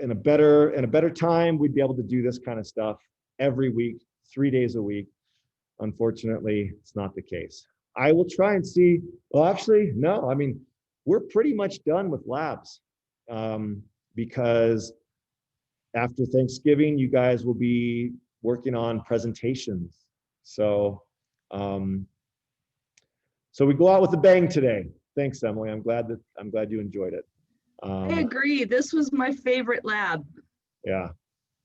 in a better time, we'd be able to do this kind of stuff every week, 3 days a week. Unfortunately, it's not the case. I will try and see. Well, actually, no. I mean, we're pretty much done with labs because after Thanksgiving, you guys will be working on presentations. So, so we go out with a bang today. Thanks, Emily. I'm glad you enjoyed it. I agree. This was my favorite lab. Yeah,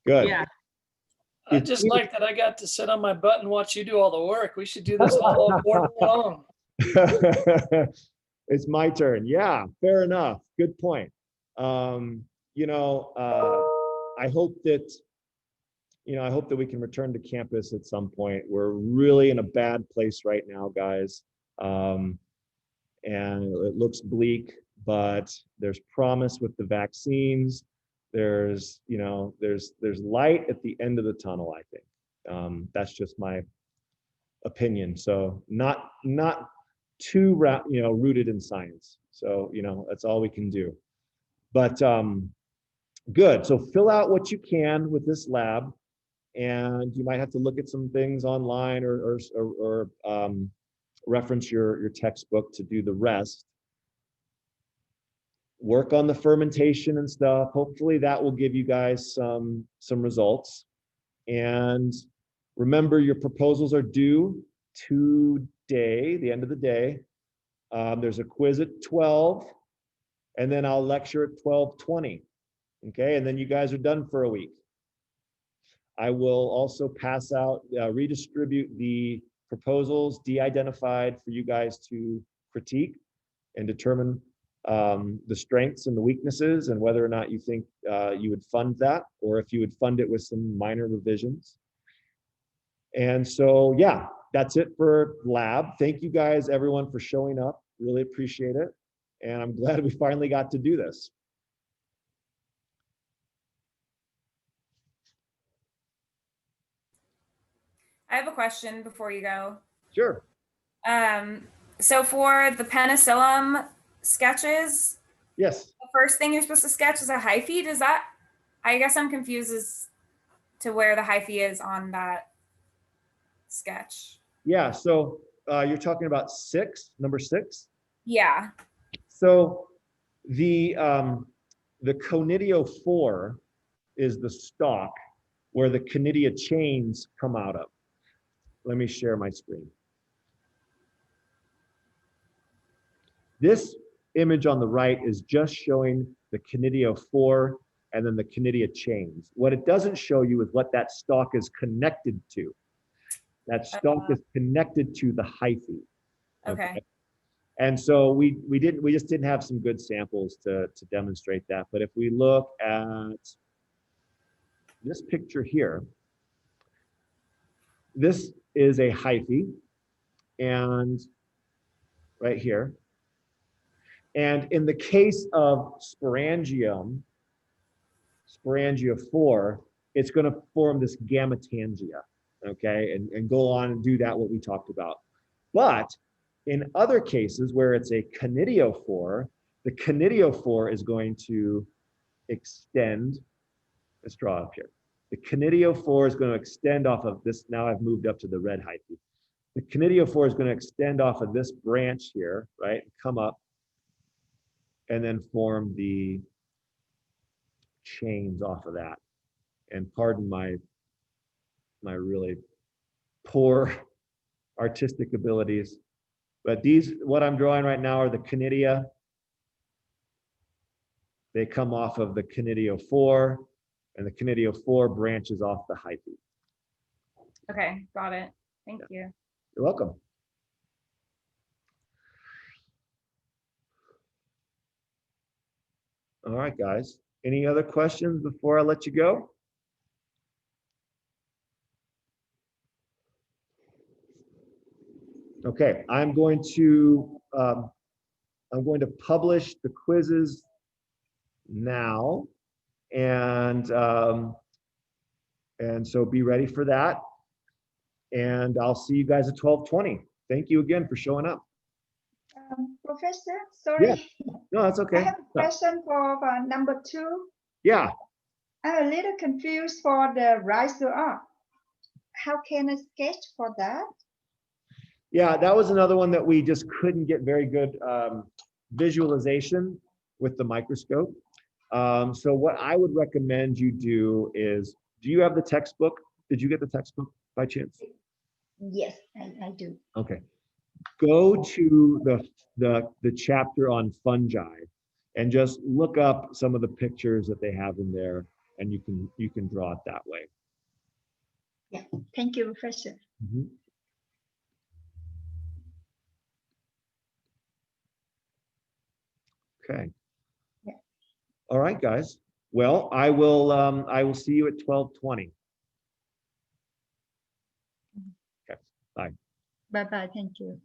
good. Yeah. I just like that I got to sit on my butt and watch you do all the work. We should do this all morning long. It's my turn. Yeah, fair enough. Good point. You know, I hope that we can return to campus at some point. We're really in a bad place right now, guys. And it looks bleak, but there's promise with the vaccines. There's light at the end of the tunnel, I think. That's just my opinion. So not too rooted in science. So, that's all we can do. But good. So fill out what you can with this lab, and you might have to look at some things online or reference your textbook to do the rest. Work on the fermentation and stuff. Hopefully that will give you guys some results. And remember, your proposals are due today, the end of the day. There's a quiz at 12, and then I'll lecture at 12:20. Okay, and then you guys are done for a week. I will also pass out, redistribute the proposals de-identified for you guys to critique and determine the strengths and the weaknesses and whether or not you think you would fund that, or if you would fund it with some minor revisions. And so, yeah, that's it for lab. Thank you guys, everyone, for showing up. Really appreciate it. And I'm glad we finally got to do this. I have a question before you go. Sure. So for the penicillium sketches, Yes. the first thing you're supposed to sketch is a hyphae. Does that? I guess I'm confused as to where the hyphae is on that sketch. Yeah. So you're talking about number 6? Yeah. So the conidiophore is the stalk where the conidia chains come out of. Let me share my screen. This image on the right is just showing the conidiophore and then the conidia chains. What it doesn't show you is what that stalk is connected to. That stalk is connected to the hyphae. Okay. And so we just didn't have some good samples to demonstrate that. But if we look at this picture here, this is a hyphae, and right here. And in the case of sporangiophore, it's going to form this gametangia, okay, and go on and do that, what we talked about. But in other cases where it's a conidiophore, the conidiophore is going to extend. Let's draw up here. The conidiophore is going to extend off of this. Now I've moved up to the red hyphae. The conidiophore is going to extend off of this branch here, right? Come up and then form the chains off of that. And pardon my really poor artistic abilities, but what I'm drawing right now are the conidia. They come off of the conidiophore, and the conidiophore branches off the hyphae. Okay, got it. Thank you. You're welcome. All right, guys. Any other questions before I let you go? Okay, I'm going to publish the quizzes now, and so be ready for that. And I'll see you guys at 12:20. Thank you again for showing up. Professor, sorry. Yeah. No, that's okay. I have a question for number 2. Yeah. I'm a little confused for the rise to up. How can I sketch for that? Yeah, that was another one that we just couldn't get very good visualization with the microscope. So what I would recommend you do is, do you have the textbook? Did you get the textbook by chance? Yes, I do. Okay. Go to the chapter on fungi and just look up some of the pictures that they have in there, and you can draw it that way. Yeah, thank you, Professor. Mm-hmm. Okay. Yeah. All right, guys. Well, I will see you at 12:20. Okay. Bye. Bye-bye. Thank you.